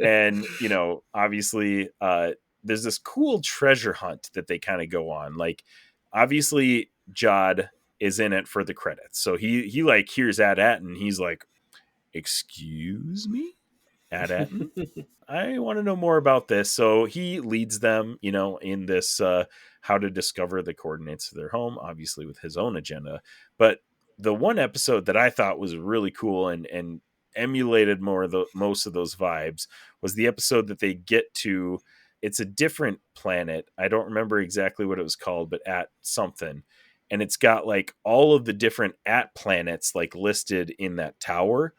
And, you know, obviously there's this cool treasure hunt that they kind of go on. Like, obviously Jod is in it for the credits. So he like hears Atin, he's like, excuse me? Atin? I want to know more about this. So he leads them, you know, in this how to discover the coordinates of their home, obviously with his own agenda. But the one episode that I thought was really cool and emulated most of those vibes was the episode that they get to. It's a different planet. I don't remember exactly what it was called, but at something. And it's got like all of the different at planets like listed in that tower.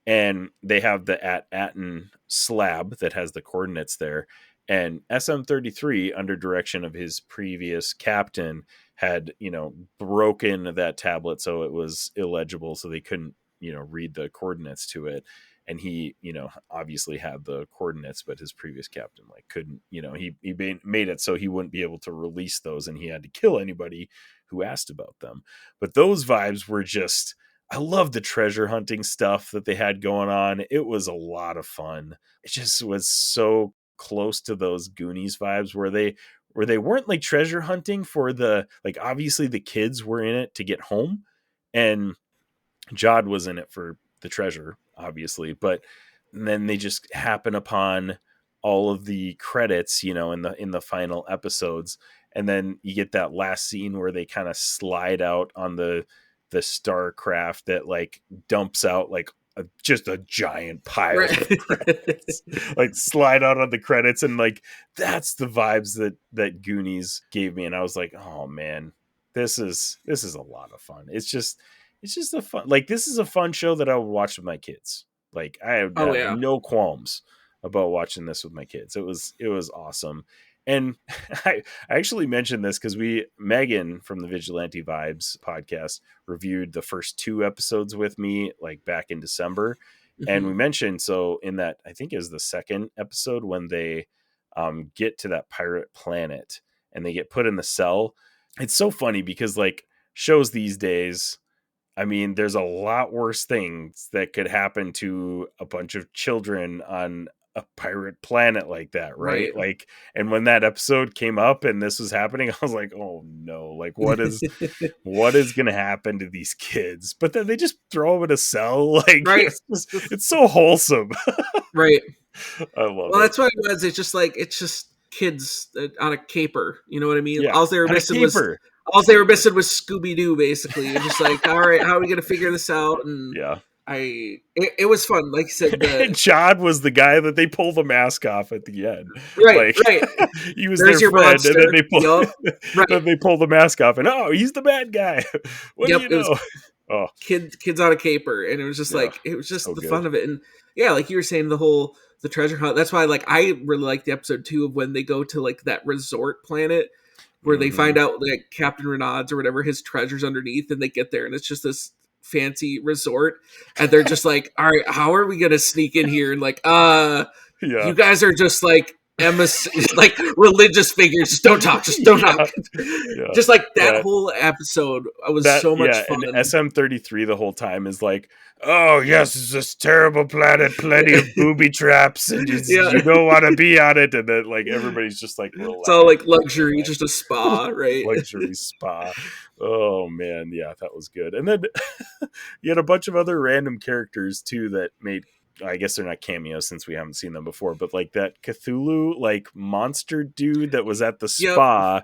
And they have the Atin slab that has the coordinates there. And SM-33, under direction of his previous captain, had, you know, broken that tablet so it was illegible, so they couldn't, you know, read the coordinates to it. And he, you know, obviously had the coordinates, but his previous captain like couldn't, you know, he made it so he wouldn't be able to release those, and he had to kill anybody who asked about them. But those vibes were just, I love the treasure hunting stuff that they had going on. It was a lot of fun. It just was so close to those Goonies vibes where they weren't like treasure hunting for the, like, obviously the kids were in it to get home, and Jod was in it for the treasure, obviously, but then they just happen upon all of the credits, you know, in the final episodes. And then you get that last scene where they kind of slide out on the Starcraft that like dumps out like just a giant pile of credits, like slide out on the credits. And like, that's the vibes that Goonies gave me. And I was like, oh man, this is a lot of fun. It's just a fun, like, this is a fun show that I would watch with my kids. Like, I have no qualms about watching this with my kids. It was awesome. And I actually mentioned this because Megan from the Vigilante Vibes podcast reviewed the first 2 episodes with me, like back in December. Mm-hmm. And we mentioned, so in that, I think it was the second episode when they get to that pirate planet and they get put in the cell. It's so funny because like shows these days, I mean, there's a lot worse things that could happen to a bunch of children on a pirate planet like that, right? Like, and when that episode came up and this was happening, I was like, oh no, like what is gonna happen to these kids? But then they just throw them in a cell, like it's so wholesome. Right. I love it. Well, that's what it was. It's just kids on a caper, you know what I mean? Yeah, all they were missing was Scooby-Doo, basically. It's just like, all right, how are we gonna figure this out? And yeah, it was fun. Like you said, Jod was the guy that they pulled the mask off at the end. Right. He was their friend, monster. And then they pull the mask off, and he's the bad guy. What do you know? Kids on a caper, and it was just like, it was just so the good. Fun of it. And yeah, like you were saying, the treasure hunt. That's why, like, I really like the episode 2 of when they go to like that resort planet where they find out like Captain Renaud's or whatever, his treasure's underneath, and they get there, and it's just this fancy resort, and they're just like, all right, how are we gonna sneak in here? And like, Yeah. You guys are just like like religious figures. Just don't talk. Just don't talk. Yeah. Just like that Yeah. whole episode was so much fun. And SM-33 the whole time is like, oh yes, it's this terrible planet, plenty of booby traps, and you don't want to be on it. And then like everybody's just like, it's all like luxury, just a spa, right? Luxury spa. Oh man, yeah, that was good. And then you had a bunch of other random characters too that made, I guess they're not cameos since we haven't seen them before, but like that Cthulhu like monster dude that was at the spa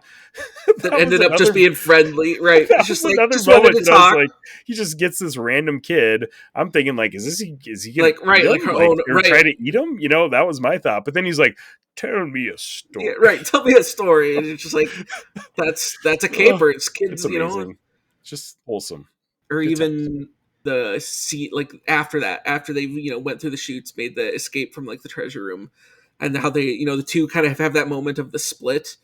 that ended up just being friendly, right? That just was like another just moment wanted to that I was talk. like, he just gets this random kid. I'm thinking like, is he gonna Like, right, eat like him? her Like, own- or right. try to eat him? You know, that was my thought. But then he's like, tell me a story. Yeah, right. Tell me a story. And it's just like that's a caper. It's kids, It's amazing. Just wholesome. or Good even the seat like after they went through the shoots, made the escape from like the treasure room, and how they the two kind of have that moment of the split,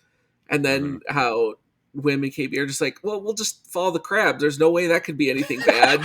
and then how Wim and KB are just like, well, we'll just follow the crabs. There's no way that could be anything bad.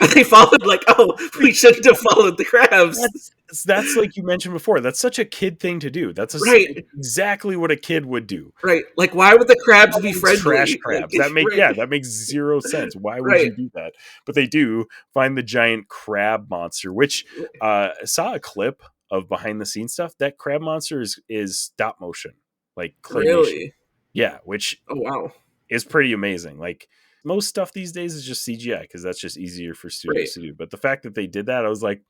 And they followed like, oh, we shouldn't have followed the crabs. That's like you mentioned before. That's such a kid thing to do. That's Right. exactly what a kid would do. Right. Like, why would the crabs be friendly? Trash crabs. Like, That makes zero sense. Why would Right. you do that? But they do find the giant crab monster, which I saw a clip of behind the scenes stuff. That crab monster is stop motion, like claymation. Really? Yeah, which Oh wow. is pretty amazing. Like most stuff these days is just CGI because that's just easier for studios to do. But the fact that they did that, I was like,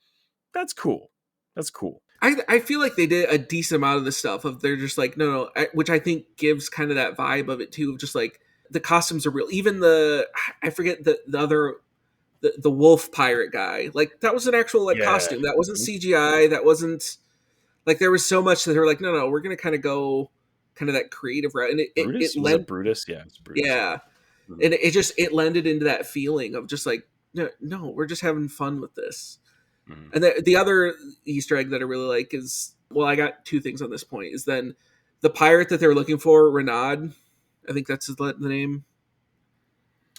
that's cool. That's cool. I feel like they did a decent amount of the stuff of they're just like no, which I think gives kind of that vibe of it too, of just like the costumes are real. Even I forget the other the wolf pirate guy, like that was an actual like costume. That wasn't CGI. That wasn't like there was so much that they were like no, we're gonna kind of go kind of that creative route, and Brutus? it Was led it Brutus? Yeah, it's Brutus. yeah, and it lended into that feeling of just like no, we're just having fun with this. And the other Easter egg that I really like is, well, I got two things on this point, is then the pirate that they were looking for, Renaud, I think that's the name,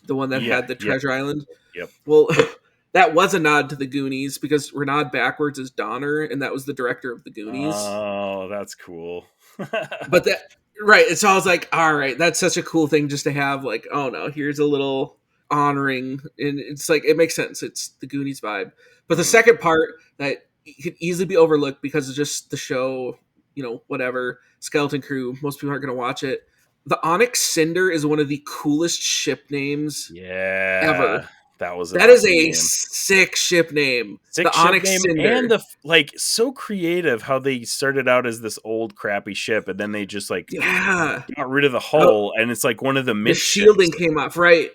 the one that had the treasure island. Yep. Well, that was a nod to the Goonies because Renaud backwards is Donner, and that was the director of the Goonies. Oh, that's cool. But that, right, and so I was like, all right, that's such a cool thing just to have, like, oh no, here's a little honoring, and it's like, it makes sense. It's the Goonies vibe. But the second part that could easily be overlooked because of just the show, whatever, Skeleton Crew, most people aren't going to watch it. The Onyx Cinder is one of the coolest ship names ever. That is a sick ship name. The Onyx Cinder. And so creative how they started out as this old crappy ship and then they just like got rid of the hull and it's like one of the shielding came off, right?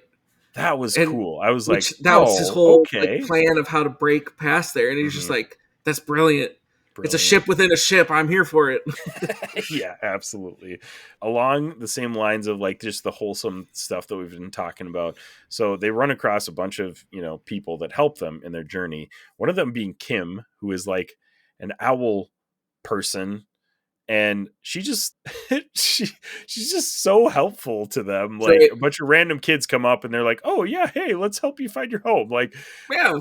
That was cool. I was like, that was his whole plan of how to break past there. And he's just like, that's brilliant. It's a ship within a ship. I'm here for it. Yeah, absolutely. Along the same lines of like just the wholesome stuff that we've been talking about. So they run across a bunch of, people that help them in their journey. One of them being Kim, who is like an owl person. And she just she's just so helpful to them. Like a bunch of random kids come up and they're like, "Oh yeah, hey, let's help you find your home." Like, yeah,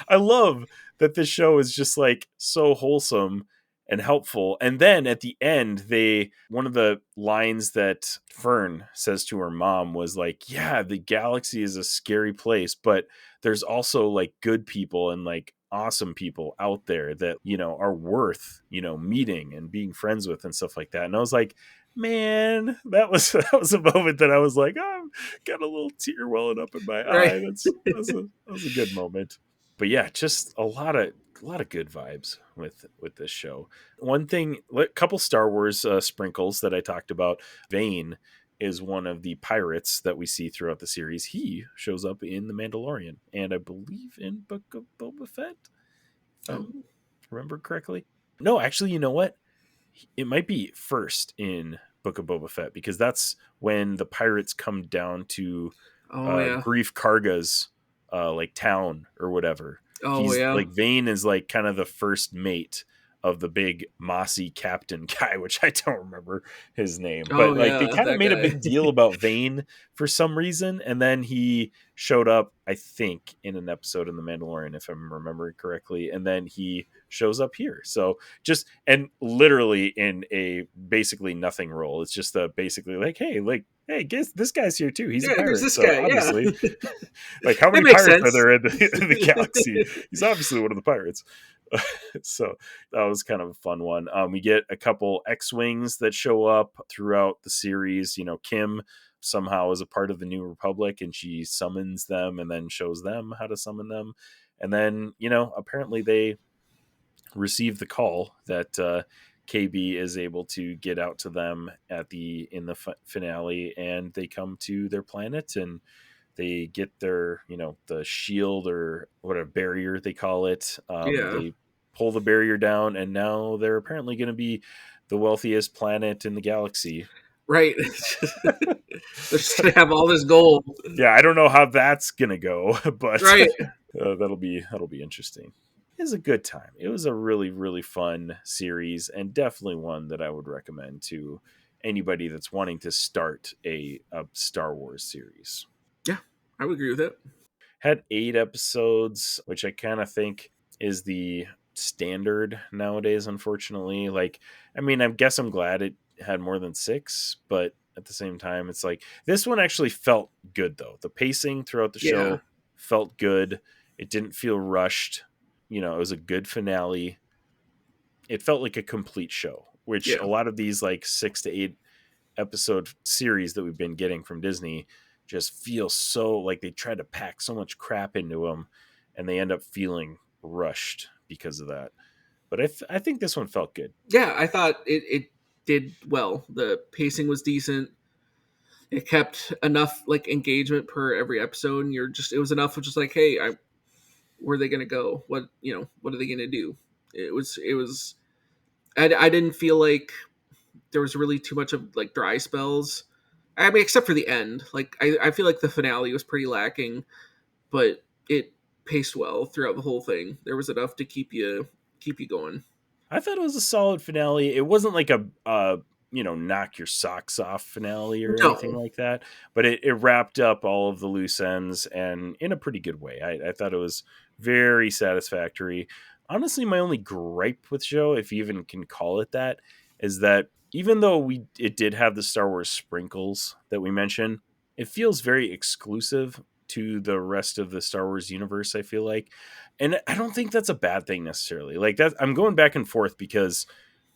I love that this show is just like so wholesome and helpful. And then at the end, one of the lines that Fern says to her mom was like, "Yeah, the galaxy is a scary place, but there's also like good people and like awesome people out there that are worth meeting and being friends with and stuff like that." And I was like, man, that was a moment that I was like, oh, I've got a little tear welling up in my eye. That was a good moment. But yeah, just a lot of good vibes with this show. One thing, a couple Star Wars sprinkles that I talked about. Zayne is one of the pirates that we see throughout the series. He shows up in The Mandalorian, and I believe in Book of Boba Fett, if I remember correctly. No, actually, you know what? It might be first in Book of Boba Fett, because that's when the pirates come down to Grief Karga's like town or whatever. Like Zayne is like kind of the first mate of the big mossy captain guy, which I don't remember his name, Oh but like they yeah, kind of that made a guy. big deal about Vane for some reason, and then he showed up, I think, in an episode in The Mandalorian, if I'm remembering correctly, and then he shows up here. So just, and literally in a basically nothing role. It's just basically like, hey, guess this guy's here too. He's a Yeah, there's pirate, this so guy. Yeah, obviously, like how that many makes pirates are sense. there in the galaxy? He's obviously one of the pirates. So that was kind of a fun one. We get a couple X-wings that show up throughout the series. You know, Kim somehow is a part of the New Republic, and she summons them and then shows them how to summon them. And then, you know, apparently they receive the call that KB is able to get out to them in the finale, and they come to their planet and they get their, you know, the shield or whatever barrier they call it. Yeah, They pull the barrier down, and now they're apparently going to be the wealthiest planet in the galaxy. right. They're just gonna have all this gold. Yeah, I don't know how that's going to go, but Right. that'll be interesting. It was a good time. It was a really, really fun series, and definitely one that I would recommend to anybody that's wanting to start a Star Wars series. Yeah, I would agree with it. Had 8 episodes, which I kind of think is the standard nowadays, unfortunately. Like, I mean, I guess I'm glad it had more than 6, but at the same time, it's like this one actually felt good, though. The pacing throughout the Yeah. show felt good. It didn't feel rushed. You know, it was a good finale. It felt like a complete show, which Yeah. a lot of these like 6 to 8 episode series that we've been getting from Disney just feel so like they try to pack so much crap into them, and they end up feeling rushed because of that. But I think this one felt good. Yeah, I thought it did well. The pacing was decent. It kept enough like engagement per every episode, and it was enough of just like, hey, where are they gonna go? What are they gonna do? It was. I didn't feel like there was really too much of like dry spells. I mean, except for the end. Like I feel like the finale was pretty lacking, but it paced well throughout the whole thing. There was enough to keep you going. I thought it was a solid finale. It wasn't like a knock your socks off finale or anything No. like that, but it wrapped up all of the loose ends and in a pretty good way. I thought it was very satisfactory. Honestly, my only gripe with the show, if you even can call it that, is that even though it did have the Star Wars sprinkles that we mentioned, it feels very exclusive to the rest of the Star Wars universe, I feel like. And I don't think that's a bad thing necessarily. Like that, I'm going back and forth because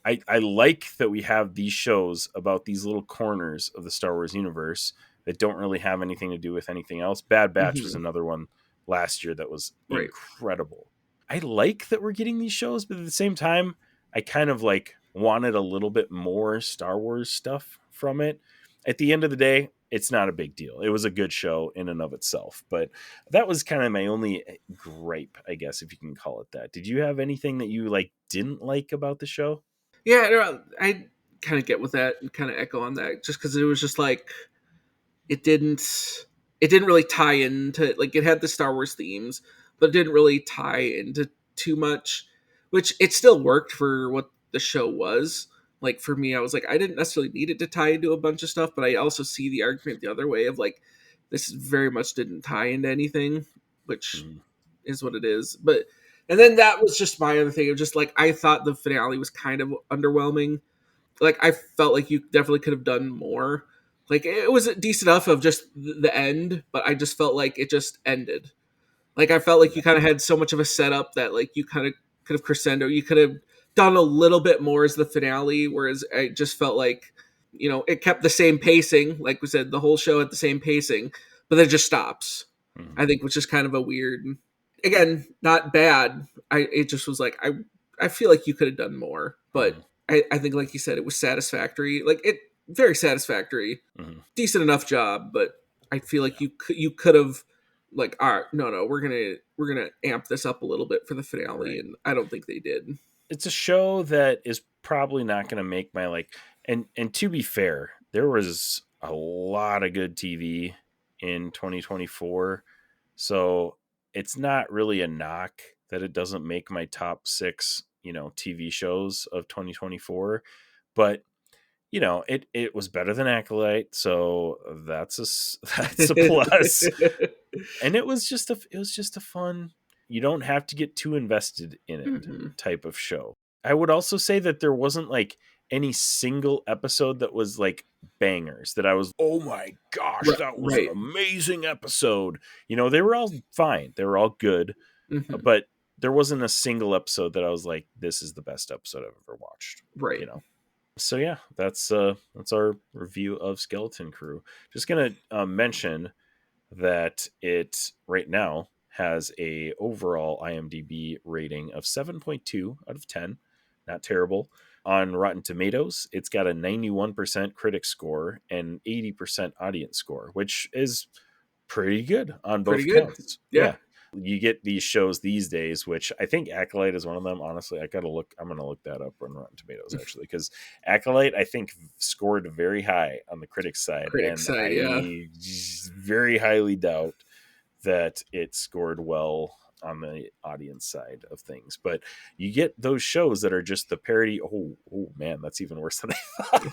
I like that we have these shows about these little corners of the Star Wars universe that don't really have anything to do with anything else. Bad Batch was another one last year that was Right. incredible. I like that we're getting these shows, but at the same time, I kind of like wanted a little bit more Star Wars stuff from it. At the end of the day, it's not a big deal. It was a good show in and of itself, but that was kind of my only gripe, I guess, if you can call it that. Did you have anything that you like didn't like about the show? Yeah, no, I kind of get with that and kind of echo on that, just because it was just like it didn't really tie into, like, it had the Star Wars themes, but it didn't really tie into too much, which it still worked for what the show was. Like for me, I was like, I didn't necessarily need it to tie into a bunch of stuff, but I also see the argument the other way of like, this very much didn't tie into anything, which is what it is. But and then that was just my other thing of just like, I thought the finale was kind of underwhelming. Like I felt like you definitely could have done more. Like it was decent enough of just the end, but I just felt like it just ended. Like I felt like you kind of had so much of a setup that like you kind of could have crescendo. You could have done a little bit more as the finale, whereas I just felt like, it kept the same pacing. Like we said, the whole show had the same pacing, but then it just stops. I think, which is kind of a weird. Again, not bad. It just was like I feel like you could have done more, but I think, like you said, it was satisfactory. Like it very satisfactory, decent enough job, but I feel like you could have like, all right, no, we're gonna amp this up a little bit for the finale, Right. and I don't think they did. It's a show that is probably not going to make my like. And to be fair, there was a lot of good TV in 2024, so it's not really a knock that it doesn't make my top 6, TV shows of 2024, but it was better than Acolyte, so that's a plus. And it was just a fun, you don't have to get too invested in it type of show. I would also say that there wasn't like any single episode that was like bangers that I was, oh my gosh, that was an amazing episode. They were all fine. They were all good, but there wasn't a single episode that I was like, this is the best episode I've ever watched. Right. So yeah, that's our review of Skeleton Crew. Just gonna mention that it right now has a overall IMDb rating of 7.2 out of 10. Not terrible. On Rotten Tomatoes, it's got a 91% critic score and 80% audience score, which is pretty good on both counts. Yeah. You get these shows these days, which I think Acolyte is one of them. Honestly, I'm going to look that up on Rotten Tomatoes, actually, because Acolyte, I think, scored very high on the critics side. I very highly doubt that it scored well on the audience side of things. But you get those shows that are just the parody. Oh man, that's even worse than I thought.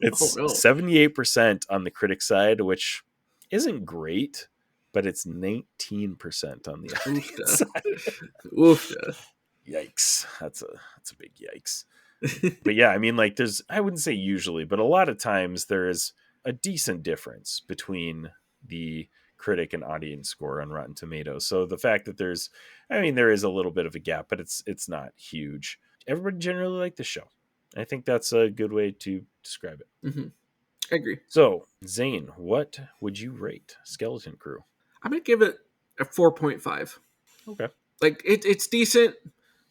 It's 78% on the critic side, which isn't great, but it's 19% on the audience side. Yikes. That's a big yikes. But yeah, I mean, like I wouldn't say usually, but a lot of times there is a decent difference between the critic and audience score on Rotten Tomatoes. So the fact that there is a little bit of a gap, but it's not huge. Everybody generally liked the show. I think that's a good way to describe it. Mm-hmm. I agree. So Zane, what would you rate Skeleton Crew? I'm going to give it a 4.5. Okay. Like it's decent.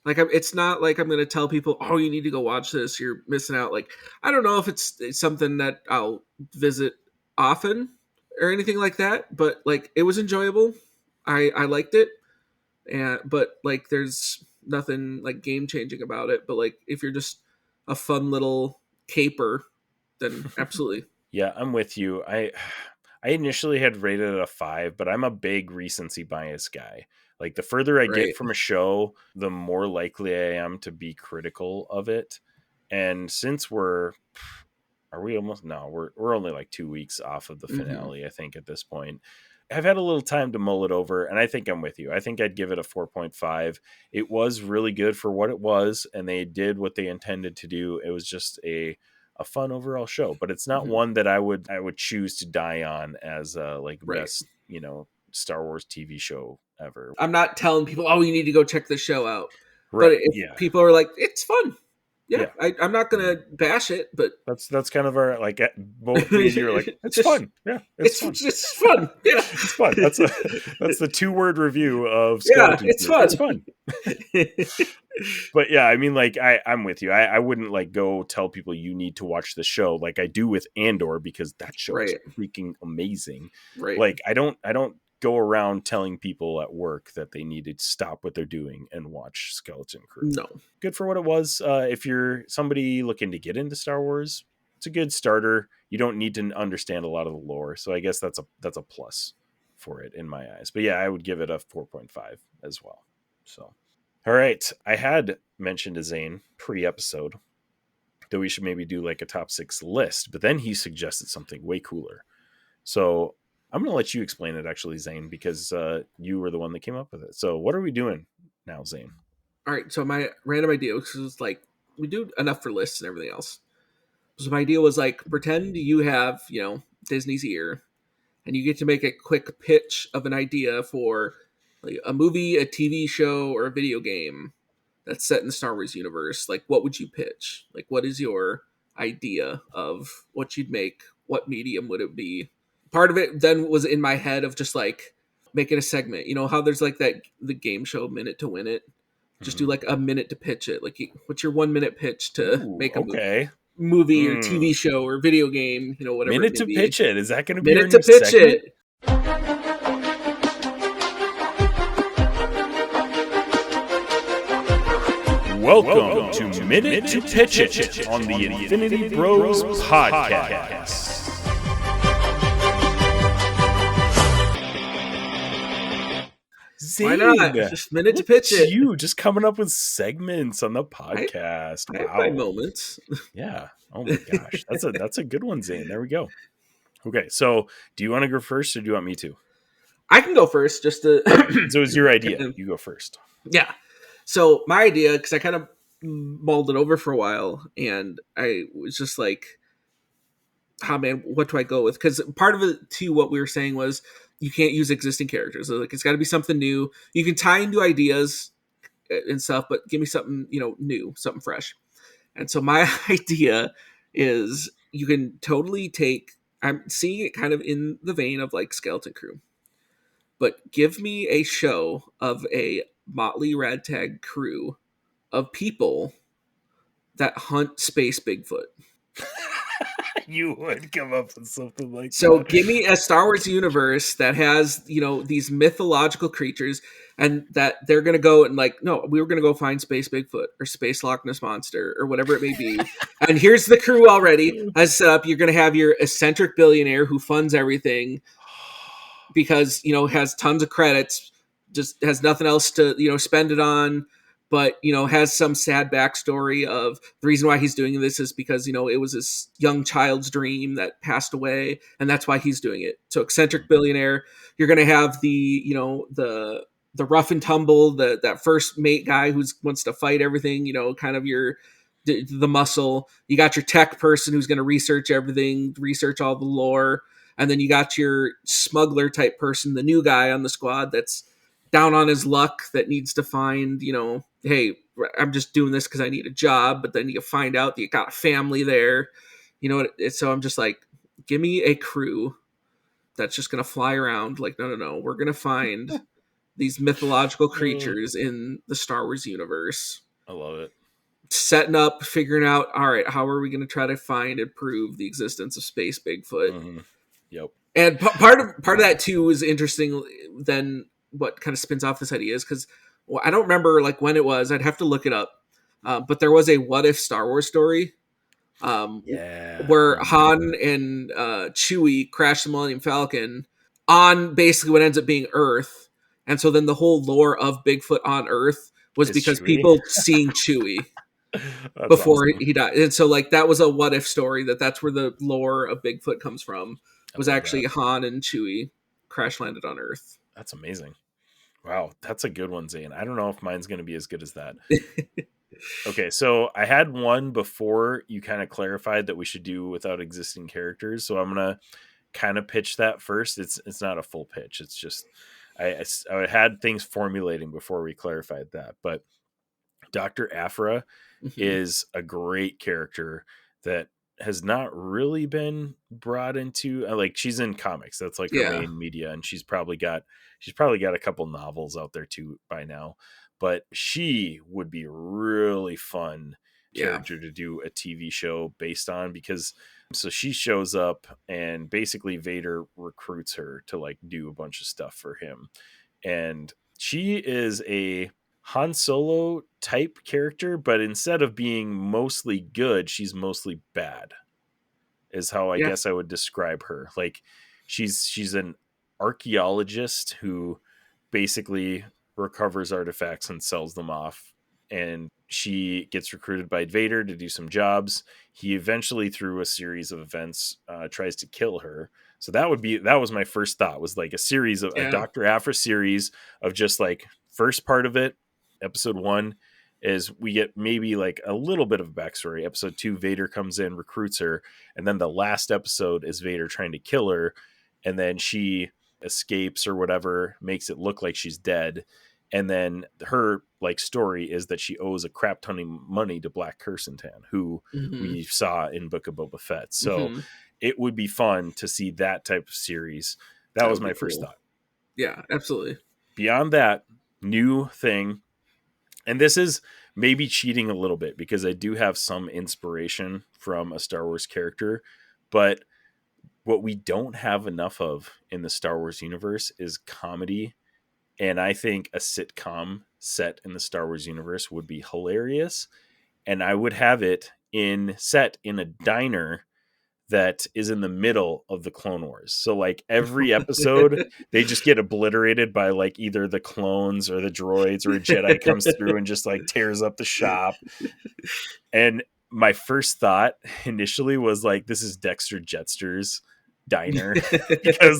Like it's not like I'm going to tell people, oh, you need to go watch this. You're missing out. Like, I don't know if it's something that I'll visit often or anything like that, but like it was enjoyable. I liked it. But like there's nothing like game changing about it. But like if you're just a fun little caper, then absolutely. Yeah, I'm with you. I initially had rated it a 5, but I'm a big recency bias guy. Like the further I get from a show, the more likely I am to be critical of it. And since we're only like 2 weeks off of the finale, I think at this point. I've had a little time to mull it over, and I think I'm with you. I think I'd give it a 4.5. It was really good for what it was, and they did what they intended to do. It was just a fun overall show, but it's not one that I would choose to die on as best, Star Wars TV show ever. I'm not telling people, oh, you need to go check the show out. Right. But if people are like, it's fun. Yeah. I'm not going to bash it, but that's kind of our, like, both these you're like, it's just fun. Yeah. It's fun. It's fun. Yeah. It's fun. That's the 2-word review of Skeleton. Yeah, it's fun. It's fun. But yeah, I mean, like, I'm with you. I wouldn't like go tell people you need to watch the show like I do with Andor, because that show is freaking amazing. Right. Like I don't go around telling people at work that they need to stop what they're doing and watch Skeleton Crew. No. Good for what it was. If you're somebody looking to get into Star Wars, it's a good starter. You don't need to understand a lot of the lore. So I guess that's a plus for it in my eyes. But yeah, I would give it a 4.5 as well. So, all right. I had mentioned to Zane pre-episode that we should maybe do like a top 6 list, but then he suggested something way cooler. So I'm going to let you explain it, actually, Zane, because you were the one that came up with it. So what are we doing now, Zane? All right. So my random idea was like, we do enough for lists and everything else. So my idea was like, pretend you have, Disney's ear, and you get to make a quick pitch of an idea for like a movie, a TV show, or a video game that's set in the Star Wars universe. Like, what would you pitch? Like, what is your idea of what you'd make? What medium would it be? Part of it then was in my head of just like making a segment. You know how there's like the game show Minute to Win It? Just do like a minute to pitch it. Like, what's your 1 minute pitch to make a movie or TV show or video game? Whatever. Minute to pitch it. Is that going to be minute to pitch segment? It? Welcome to Minute to Pitch It on the Infinity Bros podcast. Why not? Zayne, Just a minute to look pitch at it. you just coming up with segments on the podcast. I have my Wow. moments. Yeah. Oh my gosh. That's a good one, Zayne. There we go. Okay. So do you want to go first or do you want me to? I can go first just to. So it's your idea. You go first. Yeah. So my idea, because I kind of mulled it over for a while, and I was just like, "Oh man, what do I go with?" Because part of it too, what we were saying was you can't use existing characters. So, like, it's got to be something new. You can tie into ideas and stuff, but give me something new, something fresh. And so my idea is you can totally take. I'm seeing it kind of in the vein of like Skeleton Crew, but give me a show of a motley ragtag crew of people that hunt space Bigfoot. You would come up with something like So that. give me a Star Wars universe that has, these mythological creatures, and that they're going to go and like, no, we were going to go find space Bigfoot or space Loch Ness Monster or whatever it may be. And here's the crew already as set up. You're going to have your eccentric billionaire who funds everything because, has tons of credits, just has nothing else to, spend it on, but, has some sad backstory of the reason why he's doing this is because, it was his young child's dream that passed away, and that's why he's doing it. So eccentric billionaire, you're going to have the rough and tumble, that first mate guy who wants to fight everything, kind of the muscle. You got your tech person who's going to research everything, research all the lore. And then you got your smuggler type person, the new guy on the squad that's down on his luck, that needs to find, hey, I'm just doing this because I need a job. But then you find out that you got a family there. So I'm just like, give me a crew that's just going to fly around. Like, no. We're going to find these mythological creatures in the Star Wars universe. I love it. Setting up, figuring out, all right, how are we going to try to find and prove the existence of space Bigfoot? Mm-hmm. Yep. And part of that too is interesting. Then what kind of spins off this idea is because I don't remember like when it was. I'd have to look it up. But there was a what if Star Wars story where Han and Chewie crash the Millennium Falcon on basically what ends up being Earth, and so then the whole lore of Bigfoot on Earth was because Chewie? people seeing Chewie before awesome. he died, and so like that was a what if story. That's where the lore of Bigfoot comes from. Was actually that. Han and Chewie crash landed on Earth. That's amazing. Wow, that's a good one, Zayne. I don't know if mine's going to be as good as that. Okay, so I had one before you kind of clarified that we should do without existing characters. So I'm going to kind of pitch that first. It's not a full pitch. It's just I had things formulating before we clarified that. But Dr. Aphra is a great character that has not really been brought into like she's in comics. That's like her main media, and she's probably got a couple novels out there too by now. But she would be a really fun character to do a TV show based on, because so she shows up and basically Vader recruits her to like do a bunch of stuff for him. And she is a Han Solo type character, but instead of being mostly good, she's mostly bad, is how I guess I would describe her. Like she's an archaeologist who basically recovers artifacts and sells them off. And she gets recruited by Vader to do some jobs. He eventually, through a series of events, tries to kill her. So that was my first thought, was like a series of a Dr. Aphra series of just like first part of it. Episode 1 is we get maybe like a little bit of a backstory. Episode 2, Vader comes in, recruits her. And then the last episode is Vader trying to kill her. And then she escapes or whatever, makes it look like she's dead. And then her like story is that she owes a crap ton of money to Black Kirsantan, who we saw in Book of Boba Fett. So it would be fun to see that type of series. That was my first thought. Yeah, absolutely. Beyond that, new thing, and this is maybe cheating a little bit because I do have some inspiration from a Star Wars character, but what we don't have enough of in the Star Wars universe is comedy. And I think a sitcom set in the Star Wars universe would be hilarious. And I would have it set in a diner that is in the middle of the Clone Wars. So like every episode, they just get obliterated by like either the clones or the droids, or a Jedi comes through and just like tears up the shop. And my first thought initially was like, this is Dexter Jettster's diner, because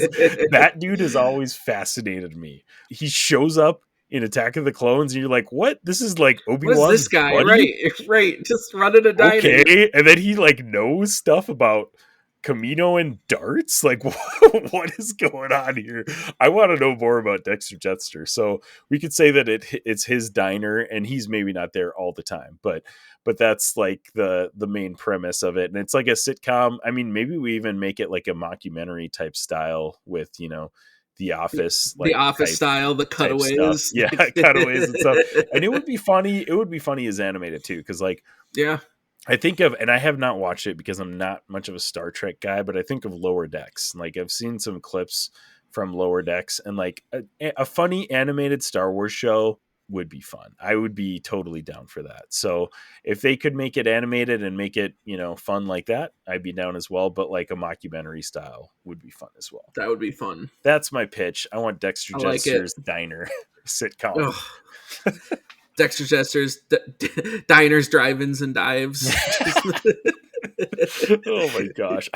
that dude has always fascinated me. He shows up in Attack of the Clones and you're like, what? This is like Obi-Wan's What is this guy? buddy? Right. Just running a diner. Okay. And then he like knows stuff about Camino and darts. Like, what is going on here? I want to know more about Dexter Jettster. So we could say that it's his diner, and he's maybe not there all the time, but that's like the main premise of it. And it's like a sitcom. I mean, maybe we even make it like a mockumentary type style with, you know, The Office, like the Office style, the cutaways. Yeah, cutaways and stuff. And it would be funny. It would be funny as animated too, because like, yeah, I think of, and I have not watched it because I'm not much of a Star Trek guy, but I think of Lower Decks. Like I've seen some clips from Lower Decks, and like a funny animated Star Wars show would be fun. I would be totally down for that. So if they could make it animated and make it, you know, fun like that, I'd be down as well. But like a mockumentary style would be fun as well. That would be fun. That's my pitch. I want Dexter Jettster's diner sitcom. Dexter Jettster's diners, drive-ins, and dives. Oh my gosh.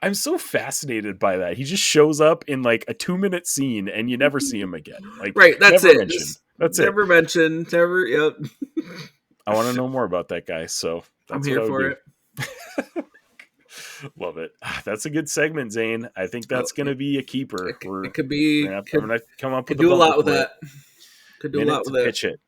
I'm so fascinated by that. He just shows up in like a 2-minute scene and you never see him again. Like, right, that's never it. That's never it. mentioned. Never. Yep. I want to know more about that guy. So I'm here for it. Love it. That's a good segment, Zane. I think that's going to be a keeper. It could be. I'm going to come up with do a lot with that. Could do a lot with it. Pitch it.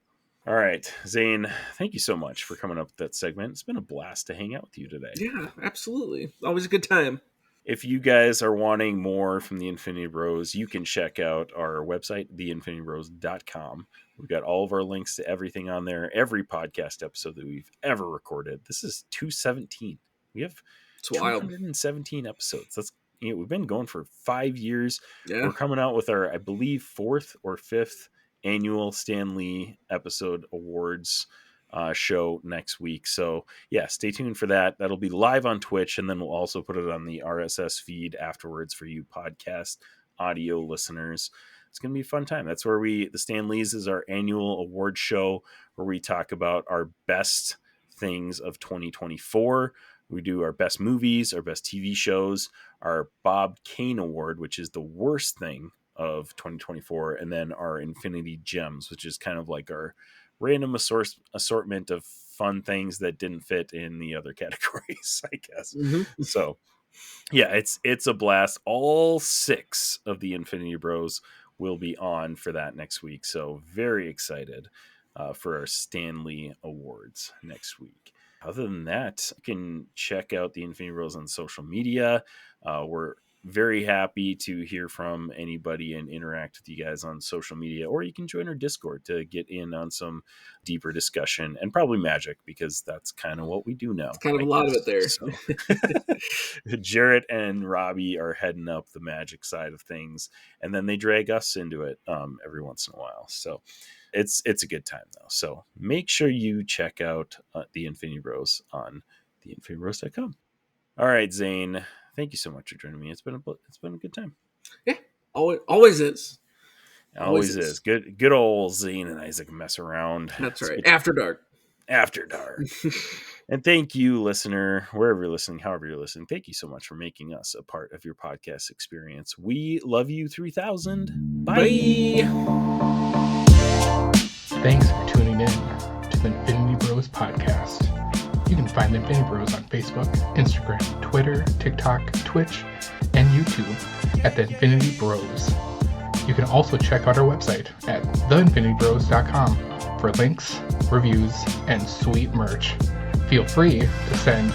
All right, Zane, thank you so much for coming up with that segment. It's been a blast to hang out with you today. Yeah, absolutely. Always a good time. If you guys are wanting more from the Infinity Bros, you can check out our website, theinfinitybros.com. We've got all of our links to everything on there, every podcast episode that we've ever recorded. This is 217. We have 217 episodes. That's, you know, we've been going for 5 years. Yeah. We're coming out with our, I believe, 4th or 5th annual Stan Lee episode awards show next week. So yeah, stay tuned for that. That'll be live on Twitch, and then we'll also put it on the RSS feed afterwards for you podcast audio listeners. It's going to be a fun time. That's where the Stan Lee's is our annual award show where we talk about our best things of 2024. We do our best movies, our best TV shows, our Bob Kane Award, which is the worst thing of 2024, and then our Infinity Gems, which is kind of like our random assortment of fun things that didn't fit in the other categories, I guess. Mm-hmm. So yeah, it's a blast. All 6 of the Infinity Bros will be on for that next week. So very excited for our Stan Lee Awards next week. Other than that, you can check out the Infinity Bros on social media. We're very happy to hear from anybody and interact with you guys on social media, or you can join our Discord to get in on some deeper discussion and probably magic, because that's kind of what we do now. It's kind of a lot of it there. So. Jarrett and Robbie are heading up the magic side of things, and then they drag us into it every once in a while. So it's a good time though. So make sure you check out the Infinity Bros on theinfinitybros.com. All right, Zane. Thank you so much for joining me. It's been a good time. Yeah, always is. Always is. Good old Zane and Isaac mess around. That's right. After dark. And thank you, listener, wherever you're listening, however you're listening. Thank you so much for making us a part of your podcast experience. We love you 3000. Bye. Thanks for tuning in to the Infinity Bros podcast. You can find the Infinity Bros on Facebook, Instagram, Twitter, TikTok, Twitch, and YouTube at the Infinity Bros. You can also check out our website at theinfinitybros.com for links, reviews, and sweet merch. Feel free to send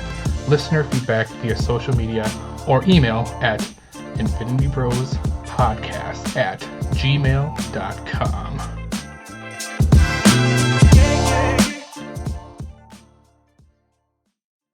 listener feedback via social media or email at infinitybrospodcast@gmail.com.